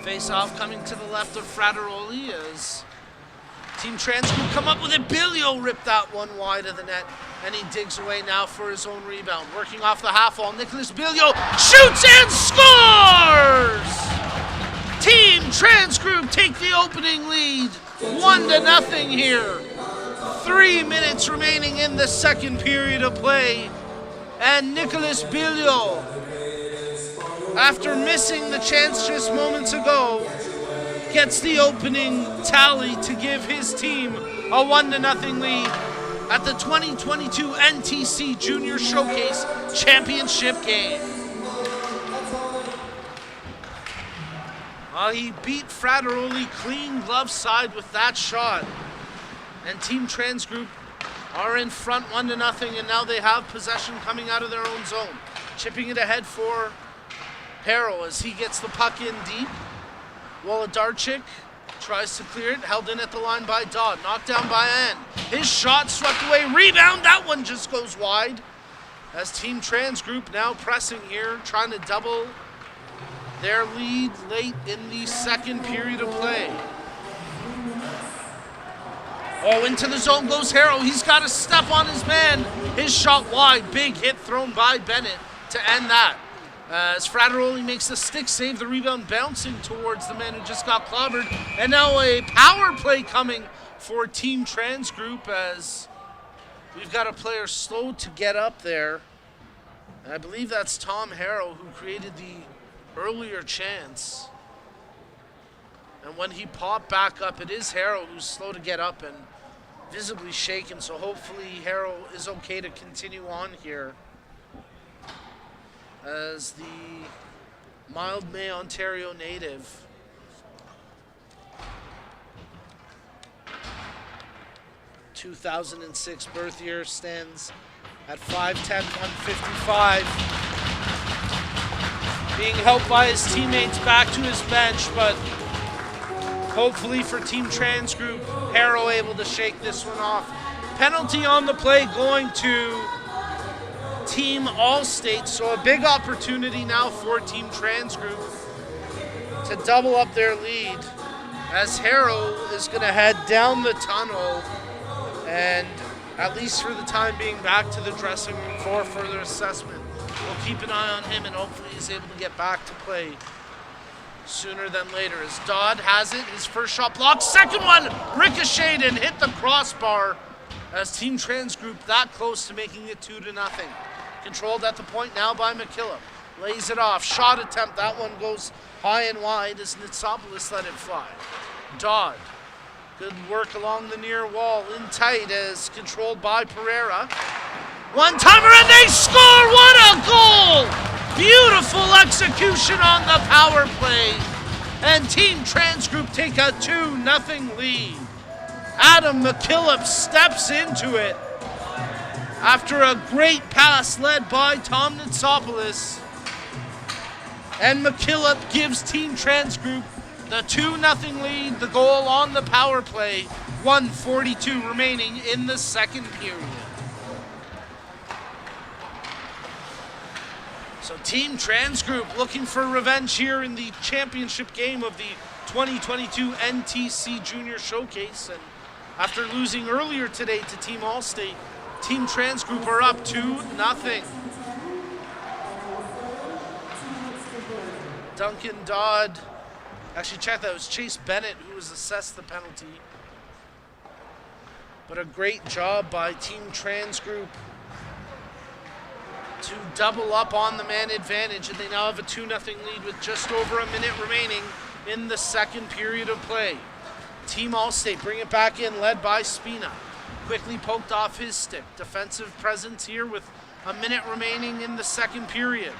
Face-off coming to the left of Frateroli as Team Trans Group come up with it. Bilio ripped that one wide of the net, and he digs away now for his own rebound. Working off the half wall, Nicholas Bilio shoots and scores! Team Trans Group take the opening lead, 1-0 here. 3 minutes remaining in the second period of play, and Nicholas Bilio, after missing the chance just moments ago, gets the opening tally to give his team a 1-0 lead at the 2022 NTC Junior Showcase Championship game. He beat Frateroli clean glove side with that shot. And Team Trans Group are in front 1-0, and now they have possession coming out of their own zone. Chipping it ahead for Harrell as he gets the puck in deep. Wolodarczyk tries to clear it, held in at the line by Dodd, knocked down by Ann. His shot swept away, rebound, that one just goes wide. As Team Trans Group now pressing here, trying to double their lead late in the second period of play. Oh, into the zone goes Harrell. He's got to step on his man. His shot wide, big hit thrown by Bennett to end that. As Frateroli makes the stick save, the rebound bouncing towards the man who just got clobbered. And now a power play coming for Team Trans Group as we've got a player slow to get up there. And I believe that's Tom Harrell who created the earlier chance. And when he popped back up, it is Harrell who's slow to get up and visibly shaken. So hopefully Harrell is okay to continue on here, as the Mildmay, Ontario native (2006 birth year) stands at 5'10", 155, being helped by his teammates back to his bench, but hopefully for Team Trans Group, Harrow able to shake this one off. Penalty on the play going to Team Allstate, so a big opportunity now for Team Trans Group to double up their lead, as Harrow is going to head down the tunnel and, at least for the time being, back to the dressing room for further assessment. We'll keep an eye on him, and hopefully he's able to get back to play sooner than later. As Dodd has it, his first shot blocked, second one ricocheted and hit the crossbar, as Team Trans Group that close to making it 2-0. Controlled at the point now by McKillop. Lays it off, shot attempt, that one goes high and wide as Nitsopoulos let it fly. Dodd, good work along the near wall, in tight as controlled by Pereira. One-timer and they score, what a goal! Beautiful execution on the power play, and Team Trans Group take a 2-0 lead. Adam McKillop steps into it after a great pass led by Tom Nitsopoulos, and McKillop gives Team Trans Group the 2-0 lead, the goal on the power play, 1:42 remaining in the second period. So Team Trans Group looking for revenge here in the championship game of the 2022 NTC Junior Showcase. And after losing earlier today to Team Allstate, Team Trans Group are up 2-0. Duncan Dodd, actually check that, it was Chase Bennett who was assessed the penalty. But a great job by Team Trans Group to double up on the man advantage, and they now have a 2-0 lead with just over a minute remaining in the second period of play. Team Allstate bring it back in, led by Spina. Quickly poked off his stick. Defensive presence here with a minute remaining in the second period.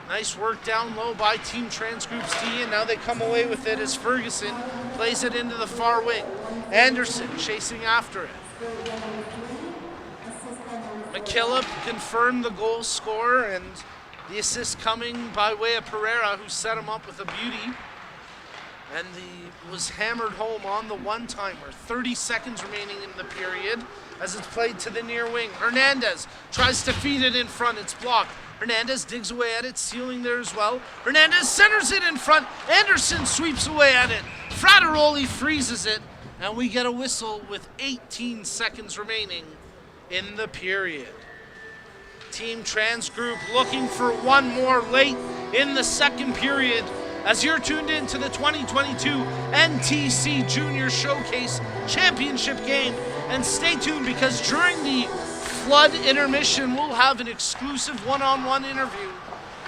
Nice work down low by Team Trans Group's D, and now they come away with it as Ferguson plays it into the far wing. Anderson chasing after it. McKillop confirmed the goal scorer, and the assist coming by way of Pereira, who set him up with a beauty. And was hammered home on the one-timer. 30 seconds remaining in the period as it's played to the near wing. Hernandez tries to feed it in front. It's blocked. Hernandez digs away at it, sealing there as well. Hernandez centers it in front. Anderson sweeps away at it. Frateroli freezes it, and we get a whistle with 18 seconds remaining in the period. Team Trans Group looking for one more late in the second period as you're tuned in to the 2022 NTC Junior Showcase Championship game. And stay tuned, because during the flood intermission, we'll have an exclusive one-on-one interview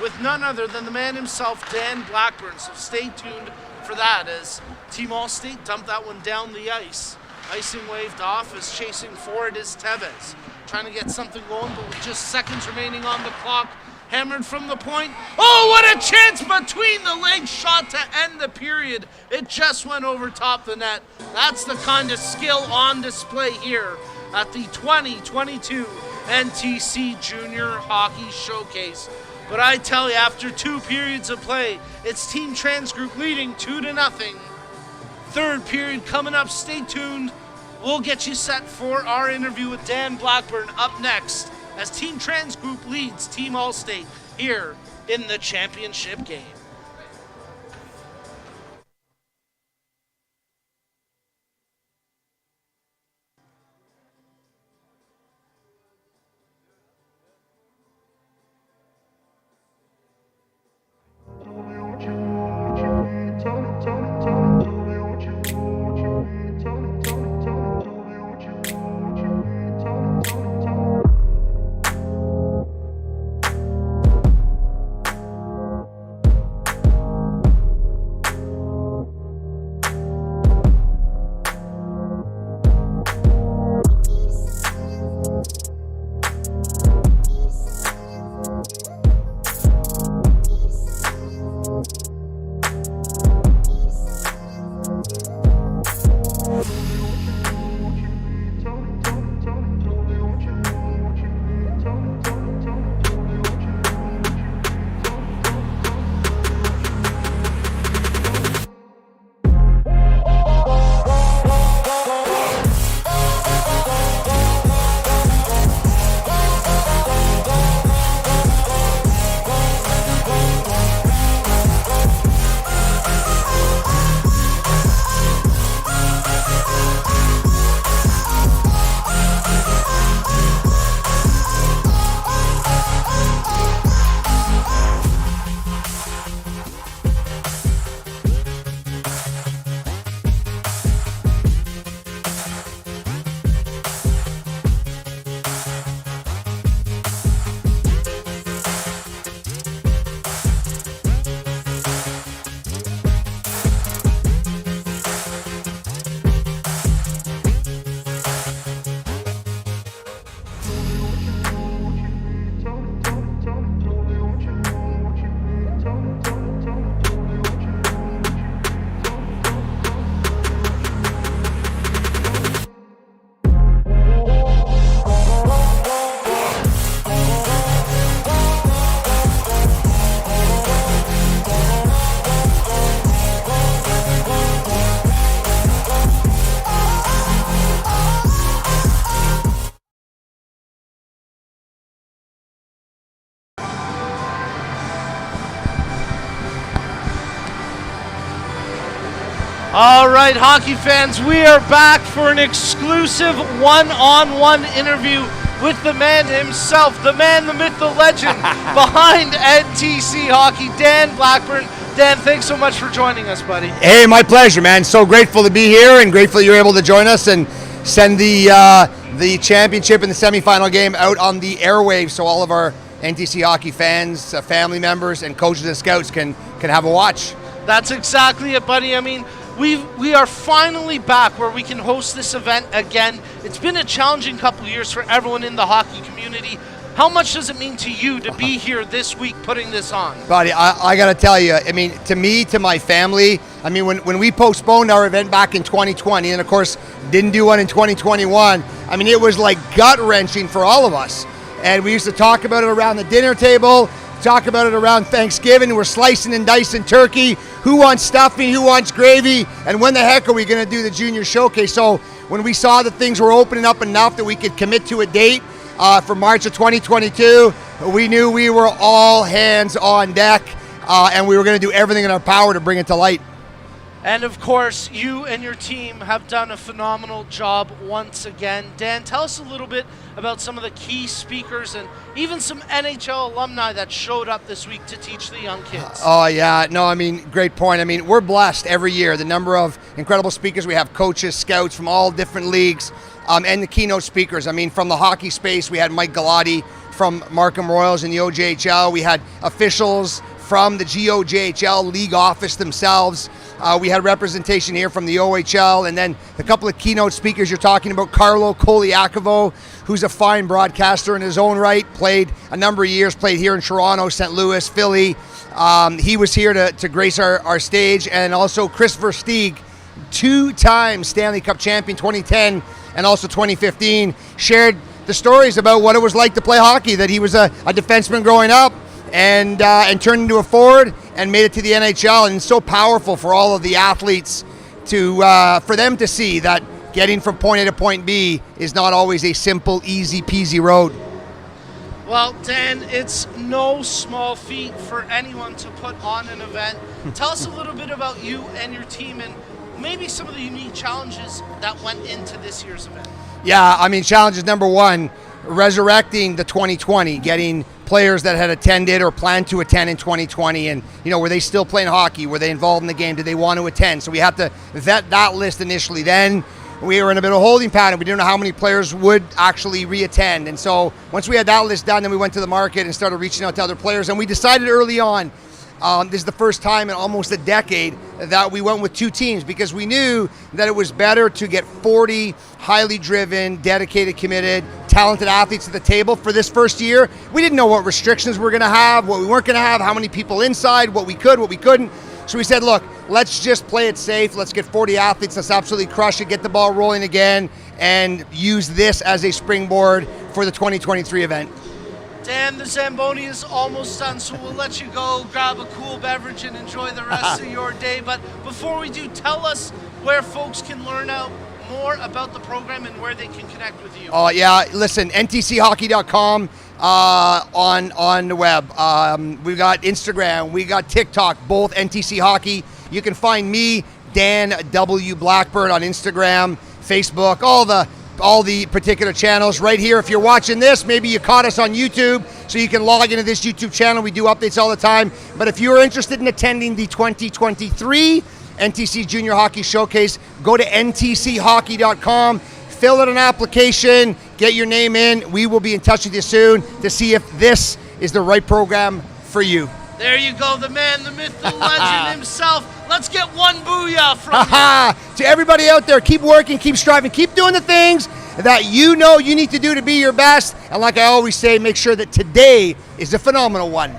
with none other than the man himself, Dan Blackburn. So stay tuned for that as Team Allstate dumped that one down the ice. Icing waved off as chasing forward is Tevez. Trying to get something going, but with just seconds remaining on the clock. Hammered from the point. Oh, what a chance between the legs shot to end the period. It just went over top the net. That's the kind of skill on display here at the 2022 NTC Junior Hockey Showcase. But I tell you, after 2 periods of play, it's Team Trans Group leading 2-0. Third period coming up. Stay tuned. We'll get you set for our interview with Dan Blackburn up next, as Team Trans Group leads Team Allstate here in the championship game. All right, hockey fans, we are back for an exclusive one-on-one interview with the man himself, the man, the myth, the legend behind NTC Hockey, Dan Blackburn. Dan, thanks so much for joining us, buddy. Hey, my pleasure, man. So grateful to be here and grateful you're able to join us and send the championship and the semifinal game out on the airwaves so all of our NTC Hockey fans, family members, and coaches and scouts can have a watch. That's exactly it, buddy. I mean, we are finally back where we can host this event again. It's been a challenging couple of years for everyone in the hockey community. How much does it mean to you to be here this week putting this on? Buddy, I got to tell you, I mean, to me, to my family, I mean, when we postponed our event back in 2020 and, of course, didn't do one in 2021, I mean, it was like gut-wrenching for all of us. And we used to talk about it around the dinner table, talk about it around Thanksgiving. We're slicing and dicing turkey. Who wants stuffing? Who wants gravy? And when the heck are we going to do the junior showcase? So when we saw that things were opening up enough that we could commit to a date for March of 2022, we knew we were all hands on deck, and we were going to do everything in our power to bring it to light. And of course, you and your team have done a phenomenal job once again. Dan, tell us a little bit about some of the key speakers and even some NHL alumni that showed up this week to teach the young kids. Oh, yeah. No, I mean, great point. I mean, we're blessed every year. The number of incredible speakers. We have coaches, scouts from all different leagues, and the keynote speakers. I mean, from the hockey space, we had Mike Galati from Markham Royals in the OJHL. We had officials from the GOJHL league office themselves. We had representation here from the OHL, and then a couple of keynote speakers you're talking about, Carlo Koliakovo, who's a fine broadcaster in his own right, played a number of years, played here in Toronto, St. Louis, Philly. He was here to grace our stage, and also Chris Versteeg, two-time Stanley Cup champion, 2010 and also 2015, shared the stories about what it was like to play hockey, that he was a defenseman growing up, and turned into a forward and made it to the NHL. And it's so powerful for all of the athletes for them to see that getting from point A to point B is not always a simple, easy peasy road. Well, Dan, it's no small feat for anyone to put on an event. Tell us a little bit about you and your team and maybe some of the unique challenges that went into this year's event. Yeah, I mean, challenges number one, resurrecting the 2020, getting players that had attended or planned to attend in 2020, and were they still playing hockey? Were they involved in the game? Did they want to attend? So we had to vet that list initially. Then we were in a bit of a holding pattern. We didn't know how many players would actually re-attend, and so once we had that list done, then we went to the market and started reaching out to other players, and we decided early on, this is the first time in almost a decade that we went with two teams, because we knew that it was better to get 40 highly driven, dedicated, committed, talented athletes at the table for this first year. We didn't know what restrictions we were going to have, what we weren't going to have, how many people inside, what we could, what we couldn't. So we said, look, let's just play it safe. Let's get 40 athletes. Let's absolutely crush it, get the ball rolling again, and use this as a springboard for the 2023 event. Dan, the Zamboni is almost done, so we'll let you go, grab a cool beverage, and enjoy the rest of your day. But before we do, tell us where folks can learn out more about the program and where they can connect with you. Oh, yeah. Listen, ntchockey.com on the web. We got Instagram. We got TikTok, both NTC Hockey. You can find me, Dan W. Blackburn, on Instagram, Facebook, all the particular channels right here. If you're watching this, maybe you caught us on YouTube, so you can log into this YouTube channel. We do updates all the time. But if you're interested in attending the 2023 NTC Junior Hockey Showcase, go to ntchockey.com, fill out an application, get your name in. We will be in touch with you soon to see if this is the right program for you. There you go, the man, the myth, the legend himself. Let's get one booyah from you. To everybody out there, keep working, keep striving, keep doing the things that you know you need to do to be your best. And like I always say, make sure that today is a phenomenal one.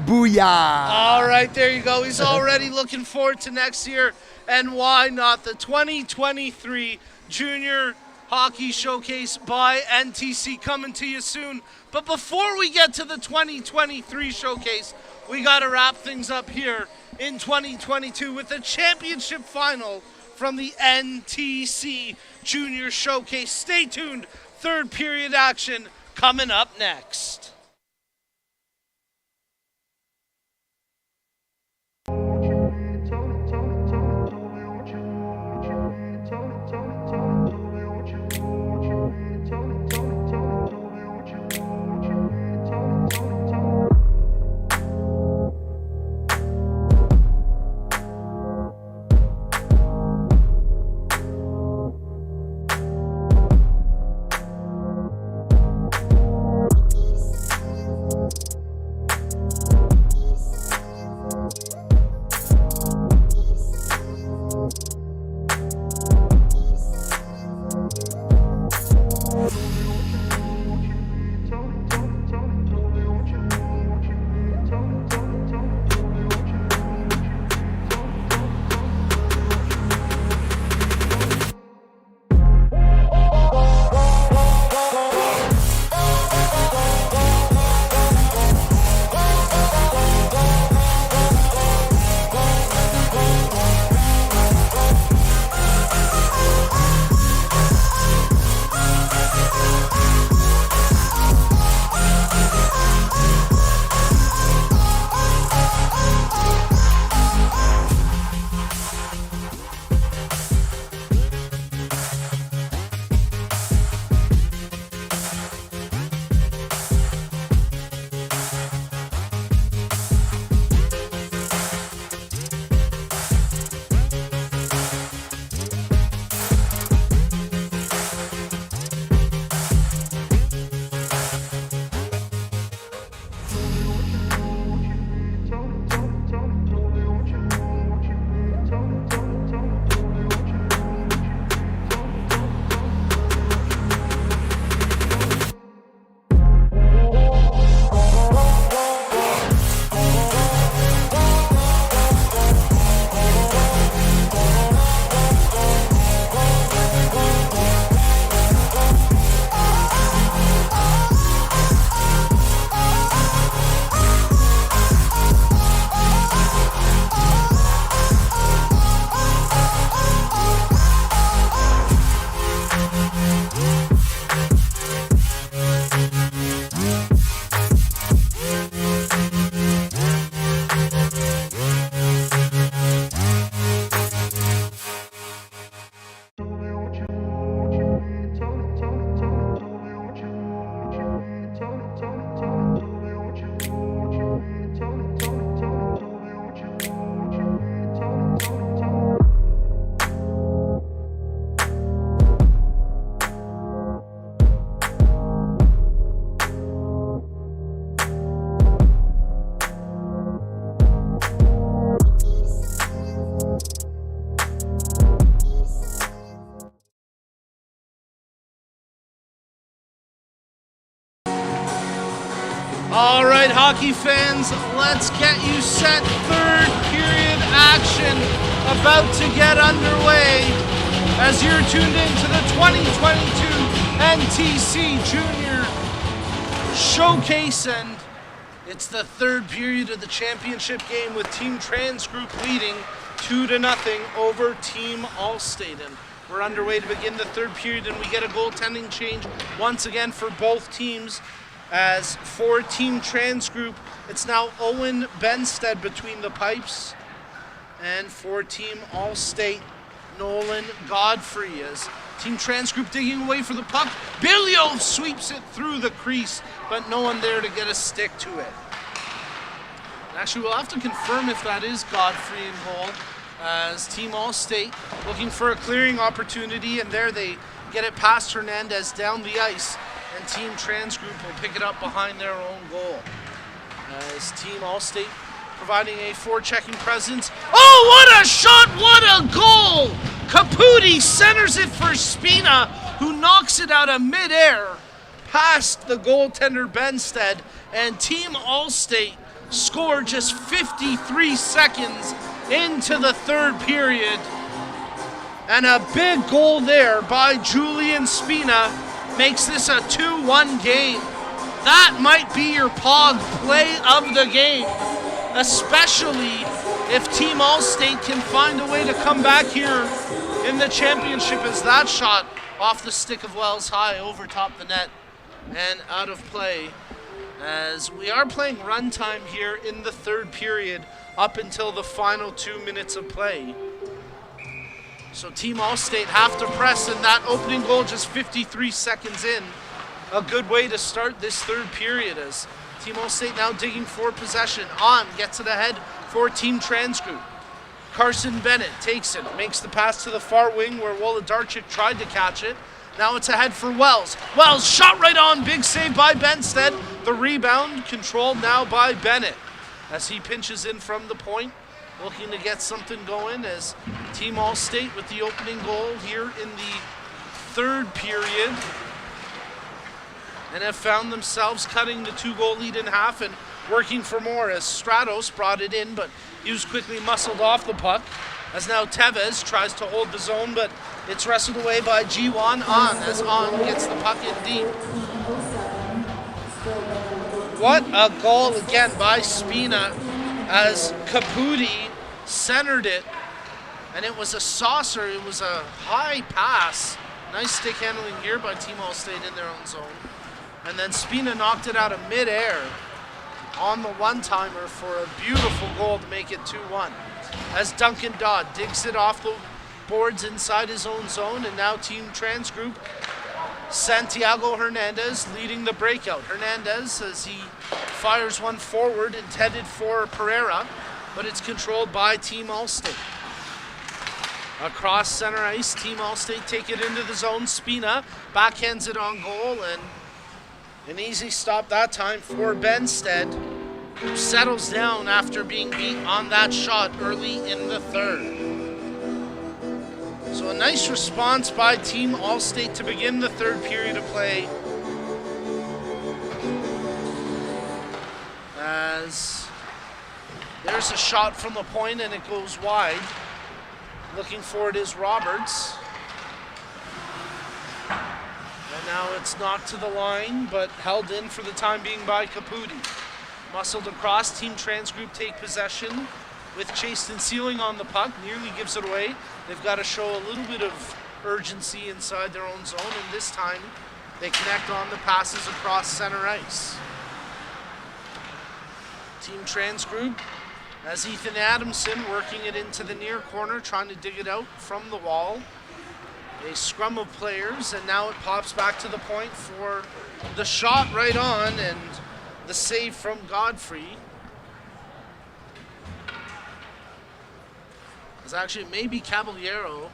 Booyah. All right, there you go. He's already looking forward to next year. And why not the 2023 Junior Hockey Showcase by NTC coming to you soon. But before we get to the 2023 showcase, we got to wrap things up here in 2022 with the championship final from the NTC Junior Showcase. Stay tuned. Third period action coming up next. All right, hockey fans, let's get you set. Third period action about to get underway as you're tuned in to the 2022 NTC Junior Showcase, and it's the third period of the championship game with Team Trans Group leading 2-0 over Team Allstate. And we're underway to begin the third period, and we get a goaltending change once again for both teams. As for Team Trans Group, it's now Owen Benstead between the pipes. And for Team Allstate, Nolan Godfrey. As Team Trans Group digging away for the puck. Bilio sweeps it through the crease, but no one there to get a stick to it. Actually, we'll have to confirm if that is Godfrey in goal, as Team Allstate looking for a clearing opportunity, and there they get it past Hernandez down the ice, and Team Trans Group will pick it up behind their own goal. As Team Allstate providing a forechecking presence. Oh, what a shot! What a goal! Caputi centers it for Spina, who knocks it out of midair past the goaltender Benstead, and Team Allstate score just 53 seconds into the third period. And a big goal there by Julian Spina makes this a 2-1 game. That might be your POG play of the game, especially if Team Allstate can find a way to come back here in the championship, as that shot off the stick of Wells High over top the net and out of play. As we are playing runtime here in the third period up until the final 2 minutes of play. So Team Allstate have to press, and that opening goal just 53 seconds in. A good way to start this third period, as Team Allstate now digging for possession. On gets it ahead for Team Trans Group. Carson Bennett takes it, makes the pass to the far wing where Wolodarczyk tried to catch it. Now it's ahead for Wells. Wells shot right on, big save by Benstead. The rebound controlled now by Bennett as he pinches in from the point, looking to get something going, as Team Allstate with the opening goal here in the third period, and have found themselves cutting the 2-goal lead in half and working for more, as Stratos brought it in, but he was quickly muscled off the puck, as now Tevez tries to hold the zone, but it's wrestled away by Jiwan On, as On gets the puck in deep. What a goal again by Spina, as Caputi centered it, and it was a saucer. It was a high pass. Nice stick handling here by Team Allstate in their own zone. And then Spina knocked it out of midair on the one-timer for a beautiful goal to make it 2-1. As Duncan Dodd digs it off the boards inside his own zone, and now Team Trans Group, Santiago Hernandez leading the breakout. Hernandez, as he fires one forward intended for Pereira, but it's controlled by Team Allstate. Across center ice, Team Allstate take it into the zone. Spina backhands it on goal, and an easy stop that time for Benstead, who settles down after being beat on that shot early in the third. So a nice response by Team Allstate to begin the third period of play, as there's a shot from the point and it goes wide. Looking for it is Roberts. And now it's knocked to the line, but held in for the time being by Caputi. Muscled across, Team Trans Group take possession with Chasten Sealing on the puck. Nearly gives it away. They've got to show a little bit of urgency inside their own zone, and this time they connect on the passes across center ice. Team Trans Group, as Ethan Adamson working it into the near corner, trying to dig it out from the wall. A scrum of players, and now it pops back to the point for the shot right on, and the save from Godfrey. It's actually maybe Caballero.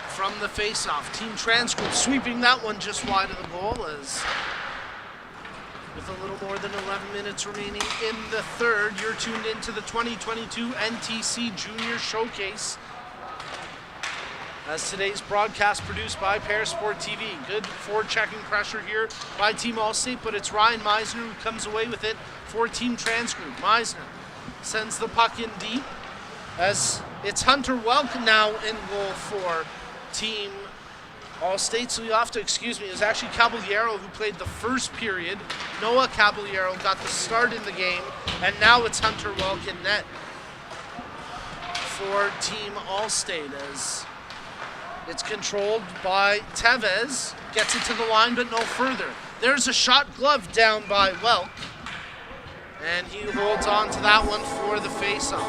From the face-off, Team Trans Group sweeping that one just wide of the goal, as with a little more than 11 minutes remaining in the third. You're tuned into the 2022 NTC Junior Showcase. As today's broadcast produced by Parasport TV. Good forward-checking pressure here by Team Allstate, but it's Ryan Meisner who comes away with it for Team Transgroup. Meisner sends the puck in deep as it's Hunter Welk now in goal for Team Allstate. So you have to excuse me. It was actually Caballero who played the first period. Noah Caballero got the start in the game, and now it's Hunter Welk in net for Team Allstate as it's controlled by Tevez. Gets it to the line, but no further. There's a shot glove down by Welk, and he holds on to that one for the face-off.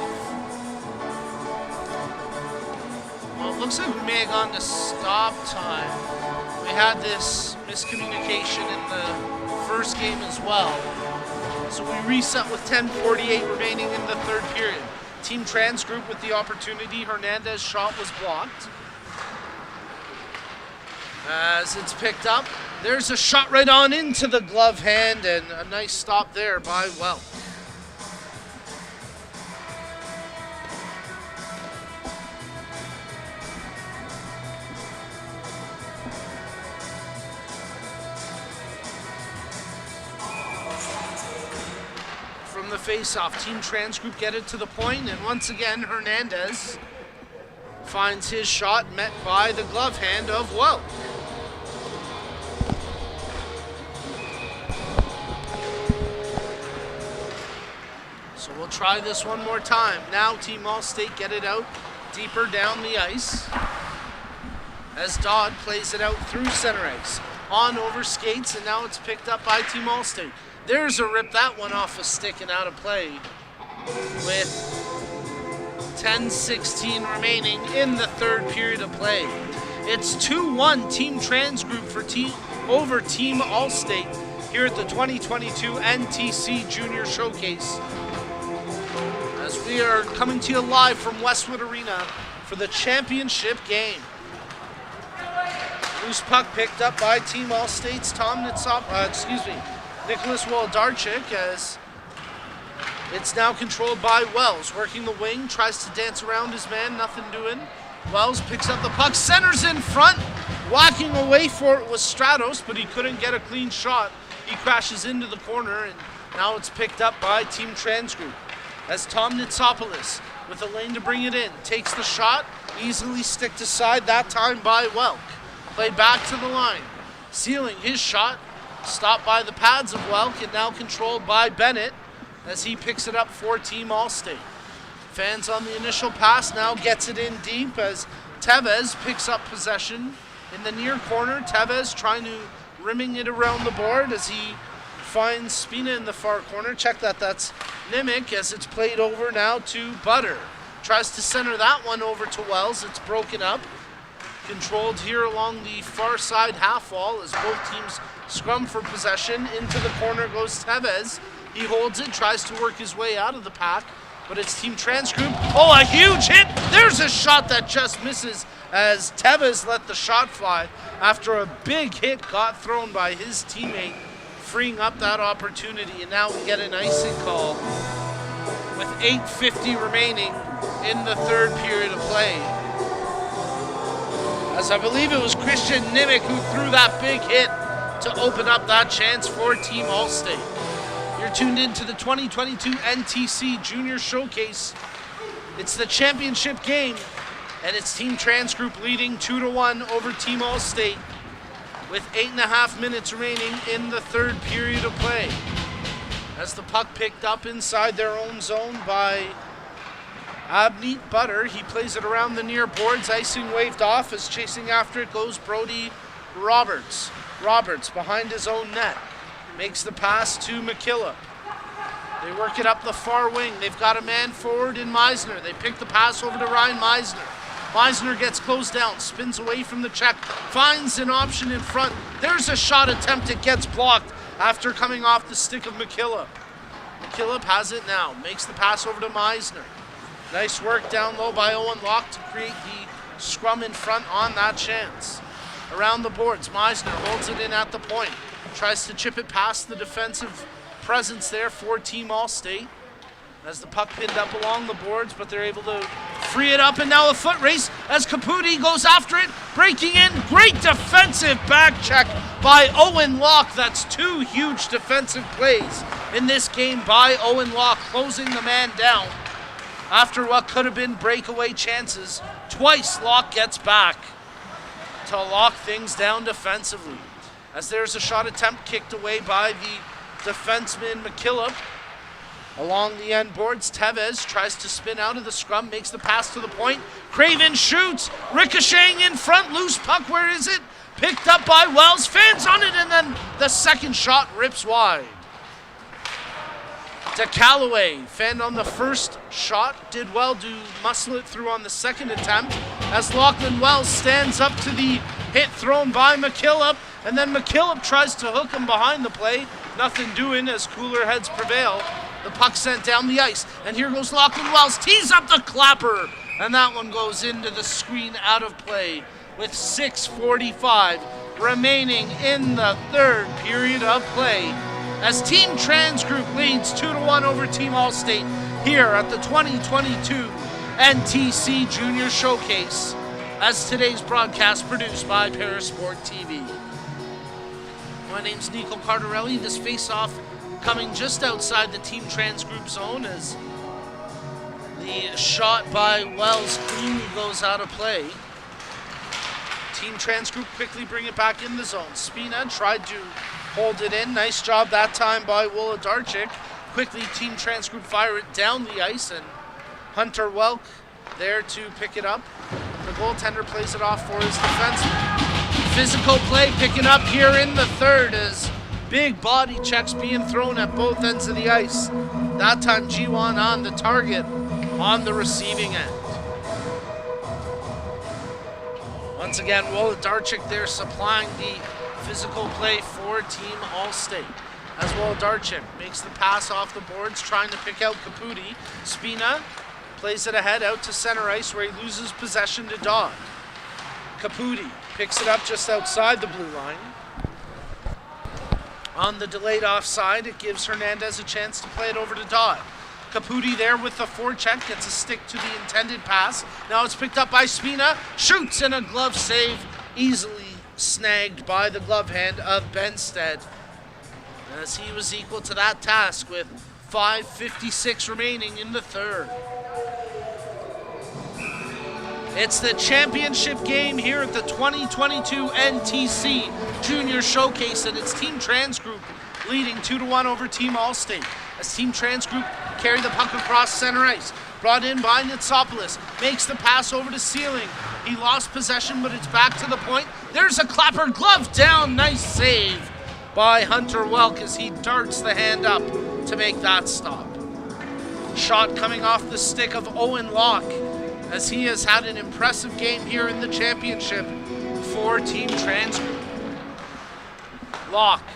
Well, it looks like we may have gone to stop time. We had this miscommunication in the first game as well. So we reset with 10:48 remaining in the third period. Team Transgroup with the opportunity. Hernandez's shot was blocked. As it's picked up, there's a shot right on into the glove hand, and a nice stop there by Welk. From the face-off, Team Transgroup get it to the point, and once again, Hernandez finds his shot met by the glove hand of Welk. So we'll try this one more time. Now Team Allstate get it out deeper down the ice as Dodd plays it out through center ice. On over skates, and now it's picked up by Team Allstate. There's a rip, that one off a stick and out of play with 10:16 remaining in the third period of play. It's 2-1 Team Transgroup over Team Allstate here at the 2022 NTC Junior Showcase. As we are coming to you live from Westwood Arena for the championship game. Loose puck picked up by Team Allstate's Nicholas Woldarczyk as it's now controlled by Wells. Working the wing, tries to dance around his man, nothing doing. Wells picks up the puck, centers in front. Walking away for it was Stratos, but he couldn't get a clean shot. He crashes into the corner, and now it's picked up by Team Transgroup. As Tom Nitsopoulos, with a lane to bring it in, takes the shot, easily sticked aside, that time by Welk. Played back to the line, sealing his shot, stopped by the pads of Welk, and now controlled by Bennett as he picks it up for Team Allstate. Fans on the initial pass, now gets it in deep as Tevez picks up possession in the near corner. Tevez trying to rimming it around the board as he finds Spina in the far corner. Check that, that's Nimick as it's played over now to Butter. Tries to center that one over to Wells. It's broken up. Controlled here along the far side half wall as both teams scrum for possession. Into the corner goes Tevez. He holds it, tries to work his way out of the pack, but it's Team Transgroup. Oh, a huge hit! There's a shot that just misses as Tevez let the shot fly after a big hit got thrown by his teammate, freeing up that opportunity. And now we get an icing call with 8:50 remaining in the third period of play. As I believe it was Christian Nimick who threw that big hit to open up that chance for Team Allstate. You're tuned into the 2022 NTC Junior Showcase. It's the championship game, and it's Team Transgroup leading 2-1 over Team Allstate with 8.5 minutes remaining in the third period of play. As the puck picked up inside their own zone by Abneet Butter, he plays it around the near boards, icing waved off as chasing after it goes Brody Roberts. Roberts behind his own net. Makes the pass to McKillop. They work it up the far wing. They've got a man forward in Meisner. They pick the pass over to Ryan Meisner. Meisner gets closed down, spins away from the check, finds an option in front. There's a shot attempt. It gets blocked after coming off the stick of McKillop. McKillop has it now. Makes the pass over to Meisner. Nice work down low by Owen Locke to create the scrum in front on that chance. Around the boards, Meisner holds it in at the point. Tries to chip it past the defensive presence there for Team Allstate. As the puck pinned up along the boards, but they're able to free it up, and now a foot race as Caputi goes after it, breaking in. Great defensive back check by Owen Locke. That's 2 huge defensive plays in this game by Owen Locke, closing the man down after what could have been breakaway chances. Twice Locke gets back to lock things down defensively. As there's a shot attempt kicked away by the defenseman McKillop. Along the end boards, Tevez tries to spin out of the scrum, makes the pass to the point. Craven shoots, ricocheting in front, loose puck, where is it? Picked up by Wells, fans on it, and then the second shot rips wide. To Callaway, fanned on the first shot, did well to muscle it through on the second attempt, as Lachlan Wells stands up to the hit thrown by McKillop, and then McKillop tries to hook him behind the play. Nothing doing as cooler heads prevail. The puck sent down the ice, and here goes Lachlan Wells, tees up the clapper, and that one goes into the screen out of play with 6:45 remaining in the third period of play, as Team Trans Group leads 2-1 over Team Allstate here at the 2022 NTC Junior Showcase, as today's broadcast produced by Parasport TV. My name's Nico Cardarelli. This face-off coming just outside the Team Trans Group zone as the shot by Wells cleanly goes out of play. Team Trans Group quickly bring it back in the zone. Spina tried to hold it in. Nice job that time by Wolodarczyk. Quickly, Team Trans Group fire it down the ice, and Hunter Welk there to pick it up. The goaltender plays it off for his defenseman. Physical play picking up here in the third as big body checks being thrown at both ends of the ice. That time G1 on the target on the receiving end. Once again, Wolodarczyk there supplying the physical play for Team Allstate. As Wolodarczyk makes the pass off the boards, trying to pick out Caputi. Spina plays it ahead out to center ice where he loses possession to Dodd. Caputi picks it up just outside the blue line. On the delayed offside, it gives Hernandez a chance to play it over to Dodd. Caputi there with the forecheck, gets a stick to the intended pass. Now it's picked up by Spina, shoots, and a glove save, easily snagged by the glove hand of Benstead, as he was equal to that task with 5:56 remaining in the third. It's the championship game here at the 2022 NTC Junior Showcase, and it's Team Trans Group leading 2-1 over Team Allstate. As Team Trans Group carry the puck across center ice. Brought in by Nitsopoulos. Makes the pass over to Sealing. He lost possession, but it's back to the point. There's a clapper, glove down. Nice save by Hunter Welk as he darts the hand up to make that stop. Shot coming off the stick of Owen Locke, as he has had an impressive game here in the championship for Team Trans Group. Locke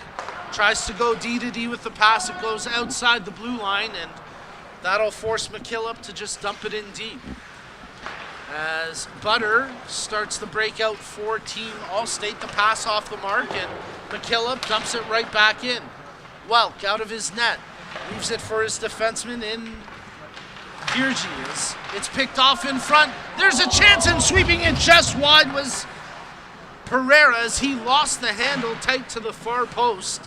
tries to go D-to-D with the pass. It goes outside the blue line, and that'll force McKillop to just dump it in deep. As Butter starts the breakout for Team Allstate, the pass off the mark, and McKillop dumps it right back in. Welk out of his net, leaves it for his defenseman in Virgies. It's picked off in front. There's a chance, and sweeping it just wide was Pereira as he lost the handle tight to the far post.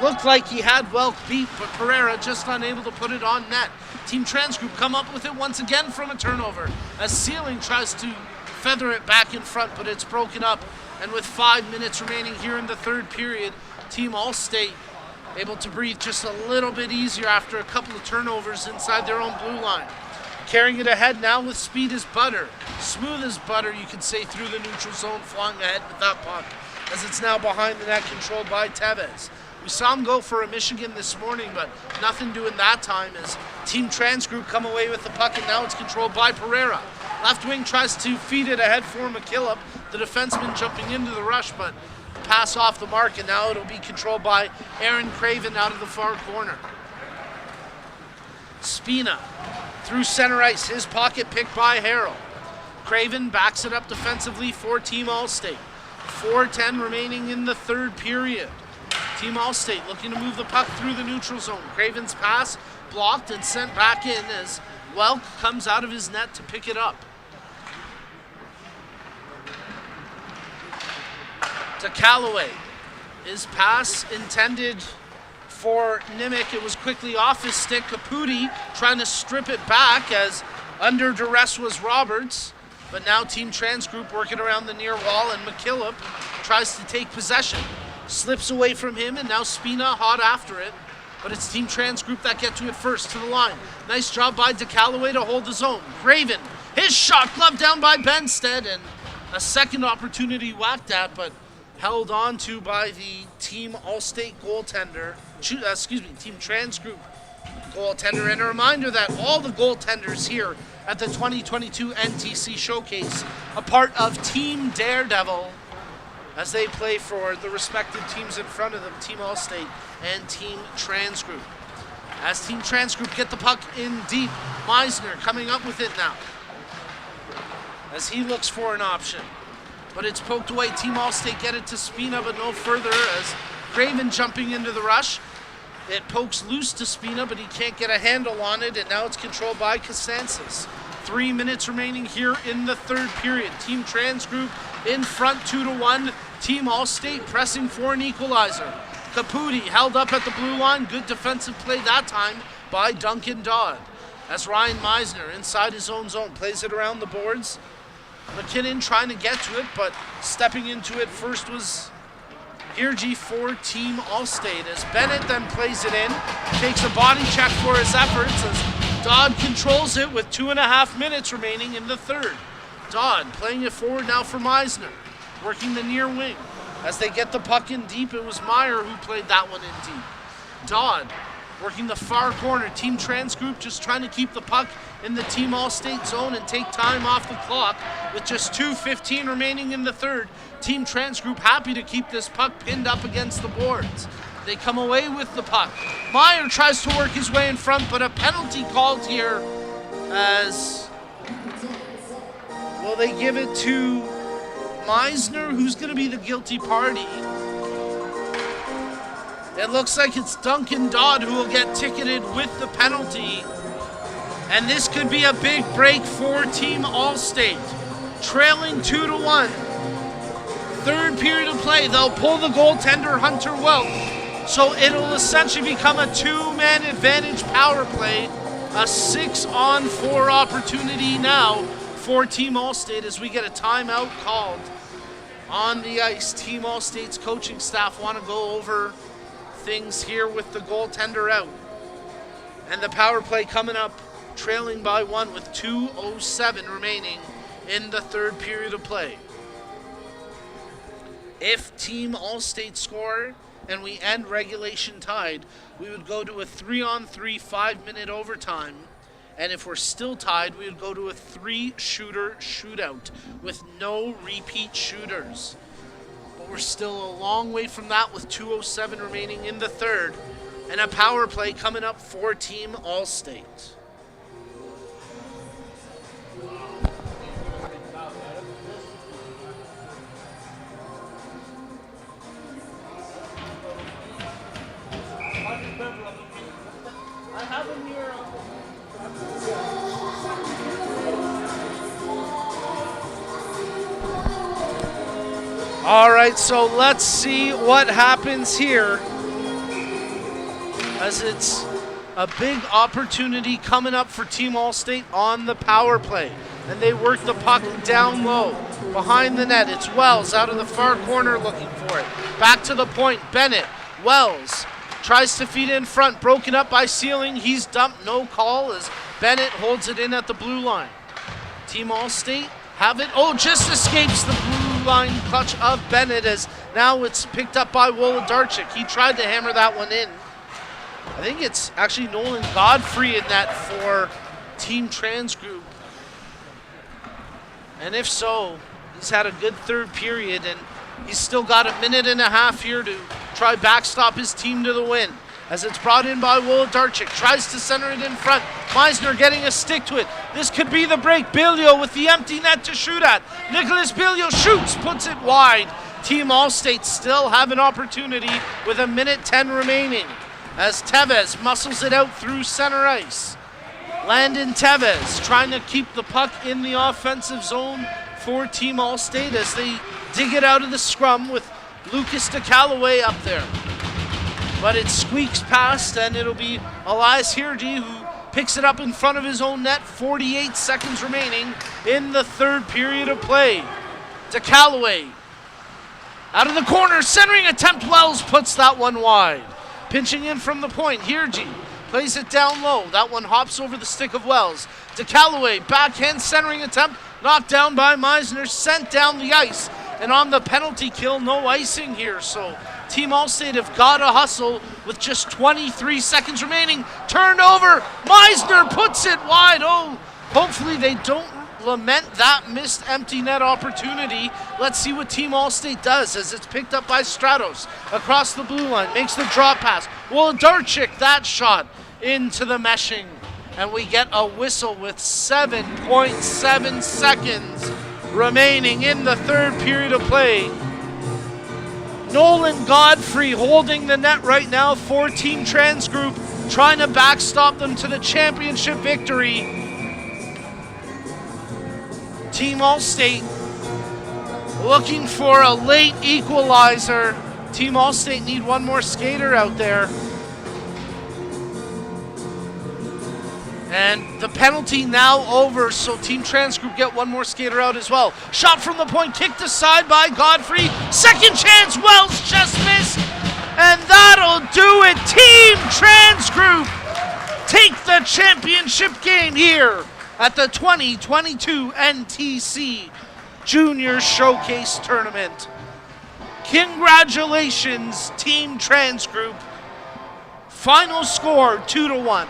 Looked like he had Welk beat, but Pereira just unable to put it on net. Team Trans Group come up with it once again from a turnover, as Sealing tries to feather it back in front, but it's broken up. And with 5 minutes remaining here in the third period, Team Allstate able to breathe just a little bit easier after a couple of turnovers inside their own blue line. Carrying it ahead now with speed is Butter. Smooth as butter, you could say, through the neutral zone, flying ahead with that puck, as it's now behind the net, controlled by Tevez. We saw him go for a Michigan this morning, but nothing doing that time as Team Trans Group come away with the puck, and now it's controlled by Pereira. Left wing tries to feed it ahead for McKillop, the defenseman jumping into the rush, but pass off the mark, and now it'll be controlled by Aaron Craven out of the far corner. Spina through center ice, his pocket picked by Harrell. Craven backs it up defensively for Team Allstate. 4:10 remaining in the third period. Team Allstate looking to move the puck through the neutral zone. Craven's pass blocked and sent back in as Welk comes out of his net to pick it up. To Callaway. His pass intended for Nimick. It was quickly off his stick. Caputi trying to strip it back as under duress was Roberts. But now Team Trans Group working around the near wall, and McKillop tries to take possession. Slips away from him, and now Spina hot after it. But it's Team Trans Group that get to it first, to the line. Nice job by DeCallaway to hold the zone. Craven, his shot gloved down by Benstead, and a second opportunity whacked at, but held on to by the Team Allstate goaltender, Team Trans Group goaltender. And a reminder that all the goaltenders here at the 2022 NTC Showcase, a part of Team Daredevil, as they play for the respective teams in front of them, Team Allstate and Team Trans Group. As Team Trans Group get the puck in deep, Meisner coming up with it now, as he looks for an option. But it's poked away. Team Allstate get it to Spina, but no further, as Craven jumping into the rush. It pokes loose to Spina, but he can't get a handle on it, and now it's controlled by Cosensis. 3 minutes remaining here in the third period. Team Trans Group in front 2-1. Team Allstate pressing for an equalizer. Caputi held up at the blue line. Good defensive play that time by Duncan Dodd. As Ryan Meisner inside his own zone plays it around the boards. McKinnon trying to get to it, but stepping into it first was Hirji for Team Allstate, as Bennett then plays it in, takes a body check for his efforts as Dodd controls it with 2.5 minutes remaining in the third. Dodd playing it forward now for Meisner, working the near wing. As they get the puck in deep, it was Meyer who played that one in deep. Dodd working the far corner. Team Trans Group just trying to keep the puck in the Team Allstate zone and take time off the clock with just 2:15 remaining in the third. Team Trans Group happy to keep this puck pinned up against the boards. They come away with the puck. Meyer tries to work his way in front, but a penalty called here as, well, they give it to Meisner, who's going to be the guilty party. It looks like it's Duncan Dodd who will get ticketed with the penalty. And this could be a big break for Team Allstate. Trailing 2-1. Third period of play, they'll pull the goaltender Hunter Welk. So it'll essentially become a 2-man advantage power play. A 6-on-4 opportunity now for Team Allstate as we get a timeout called on the ice. Team Allstate's coaching staff want to go over things here with the goaltender out. And the power play coming up, trailing by 1 with 2:07 remaining in the third period of play. If Team Allstate score and we end regulation tied, we would go to a 3-on-3 5-minute overtime. And if we're still tied, we would go to a 3-shooter shootout with no repeat shooters. But we're still a long way from that with 2:07 remaining in the third. And a power play coming up for Team Allstate. I have him here. All right, so let's see what happens here, as it's a big opportunity coming up for Team Allstate on the power play. And they work the puck down low behind the net. It's Wells out of the far corner looking for it. Back to the point, Bennett. Wells tries to feed in front, broken up by Sealing. He's dumped, no call, as Bennett holds it in at the blue line. Team Allstate have it. Oh, just escapes the blue line clutch of Bennett, as now it's picked up by Wolodarczyk. He tried to hammer that one in. I think it's actually Nolan Godfrey in that for Team Trans Group. And if so, he's had a good third period, and he's still got a minute and a half here to try backstop his team to the win. As it's brought in by Wolodarczyk, tries to center it in front. Meisner getting a stick to it. This could be the break. Bilio with the empty net to shoot at. Nicholas Bilio shoots, puts it wide, Team Allstate still have an opportunity with 1:10 remaining as Tevez muscles it out through center ice. Landon Tevez trying to keep the puck in the offensive zone for Team Allstate as they dig it out of the scrum with Lucas DeCallaway up there. But it squeaks past, and it'll be Elias Hirji who picks it up in front of his own net. 48 seconds remaining in the third period of play. DeCallaway out of the corner, centering attempt. Wells puts that one wide. Pinching in from the point, Hirji plays it down low. That one hops over the stick of Wells. DeCallaway, backhand centering attempt, knocked down by Meisner, sent down the ice. And on the penalty kill, no icing here. So Team Allstate have got to hustle with just 23 seconds remaining. Turned over, Meisner puts it wide. Oh, hopefully they don't lament that missed empty net opportunity. Let's see what Team Allstate does as it's picked up by Stratos across the blue line, makes the drop pass. Wolodarczyk, that shot into the meshing, and we get a whistle with 7.7 seconds remaining in the third period of play. Nolan Godfrey holding the net right now for Team Trans Group, trying to backstop them to the championship victory. Team Allstate looking for a late equalizer. Team Allstate need one more skater out there. And the penalty now over, so Team Trans Group get one more skater out as well. Shot from the point, kicked aside by Godfrey. Second chance, Wells just missed. And that'll do it. Team Trans Group take the championship game here at the 2022 NTC Junior Showcase Tournament. Congratulations, Team Trans Group. Final score 2-1.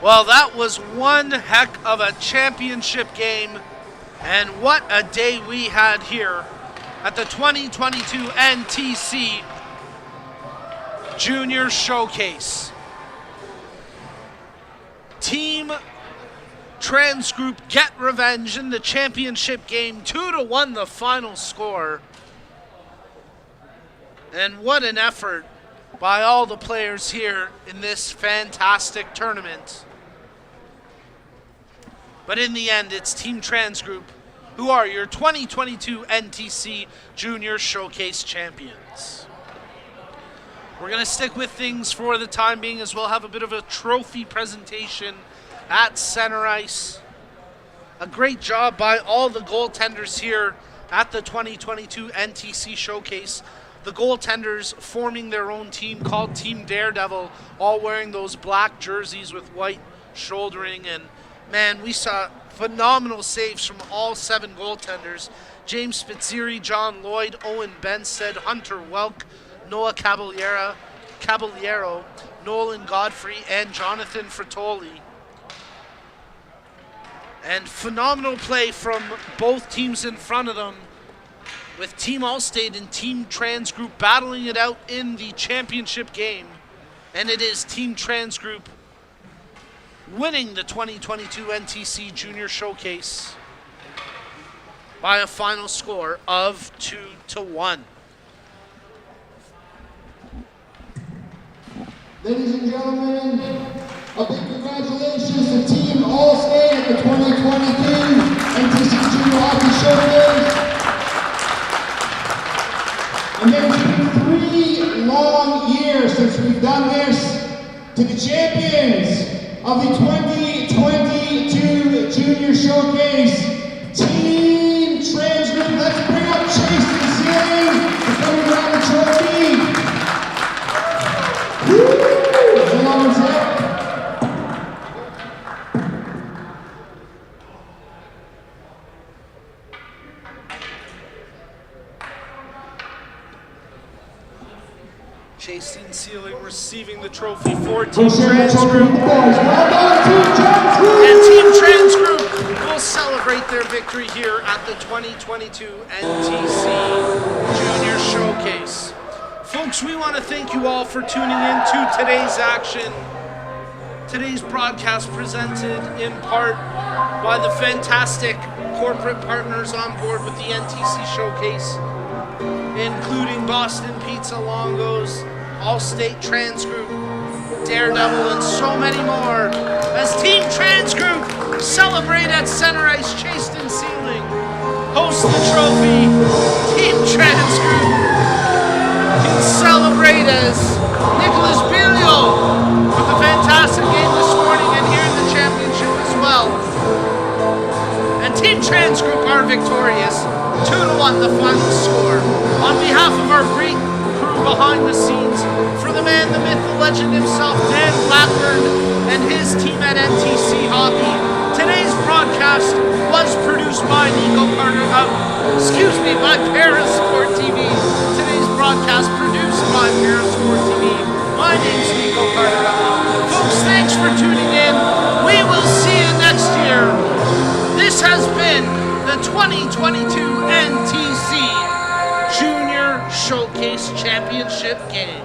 Well, that was one heck of a championship game, and what a day we had here at the 2022 NTC Junior Showcase. Team Trans Group get revenge in the championship game, 2-1 the final score. And what an effort by all the players here in this fantastic tournament. But in the end, it's Team Trans Group who are your 2022 NTC Junior Showcase champions. We're going to stick with things for the time being as we'll have a bit of a trophy presentation at center ice. A great job by all the goaltenders here at the 2022 NTC Showcase. The goaltenders forming their own team called Team Daredevil, all wearing those black jerseys with white shouldering. And man, we saw phenomenal saves from all 7 goaltenders. James Spitzeri, John Lloyd, Owen Benstead, Hunter Welk, Noah Caballero, Nolan Godfrey, and Jonathan Fratoli. And phenomenal play from both teams in front of them, with Team Allstate and Team Trans Group battling it out in the championship game. And it is Team Trans Group winning the 2022 NTC Junior Showcase by a final score of 2-1. Ladies and gentlemen, a big congratulations to Team Allstate at the 2022 NTC Junior Hockey Showcase. And it's been 3 long years since we've done this. To the champions of the 2022 Junior Showcase, Team Trans Group. Let's bring up Chase and Celine to come around the trophy. Woo! Hold on a sec. Chase and Ceiling receiving the trophy for Team Trans Group. Well done, Team Trans Group! And Team Trans Group will celebrate celebrate their victory here at the 2022 NTC Junior Showcase. Folks, we want to thank you all for tuning in to today's action. Today's broadcast presented in part by the fantastic corporate partners on board with the NTC Showcase, including Boston Pizza Longos, Allstate Trans Group, Daredevil, and so many more, as Team Trans Group celebrate at Center Ice Chasten Ceiling. Host the trophy, Team Trans Group can celebrate as Nicholas Bilio with a fantastic game this morning and here in the championship as well. And Team Trans Group are victorious, 2-1 the final score. On behalf of our great crew behind the scenes, for the man, the myth, the legend himself, Dan Blackburn, and his team at NTC Hockey, today's broadcast was produced by by Parasport TV. Today's broadcast produced by Parasport TV. My name's Nico Carter. Folks, thanks for tuning in. We will see you next year. This has been the 2022 NTC Junior Showcase Championship game.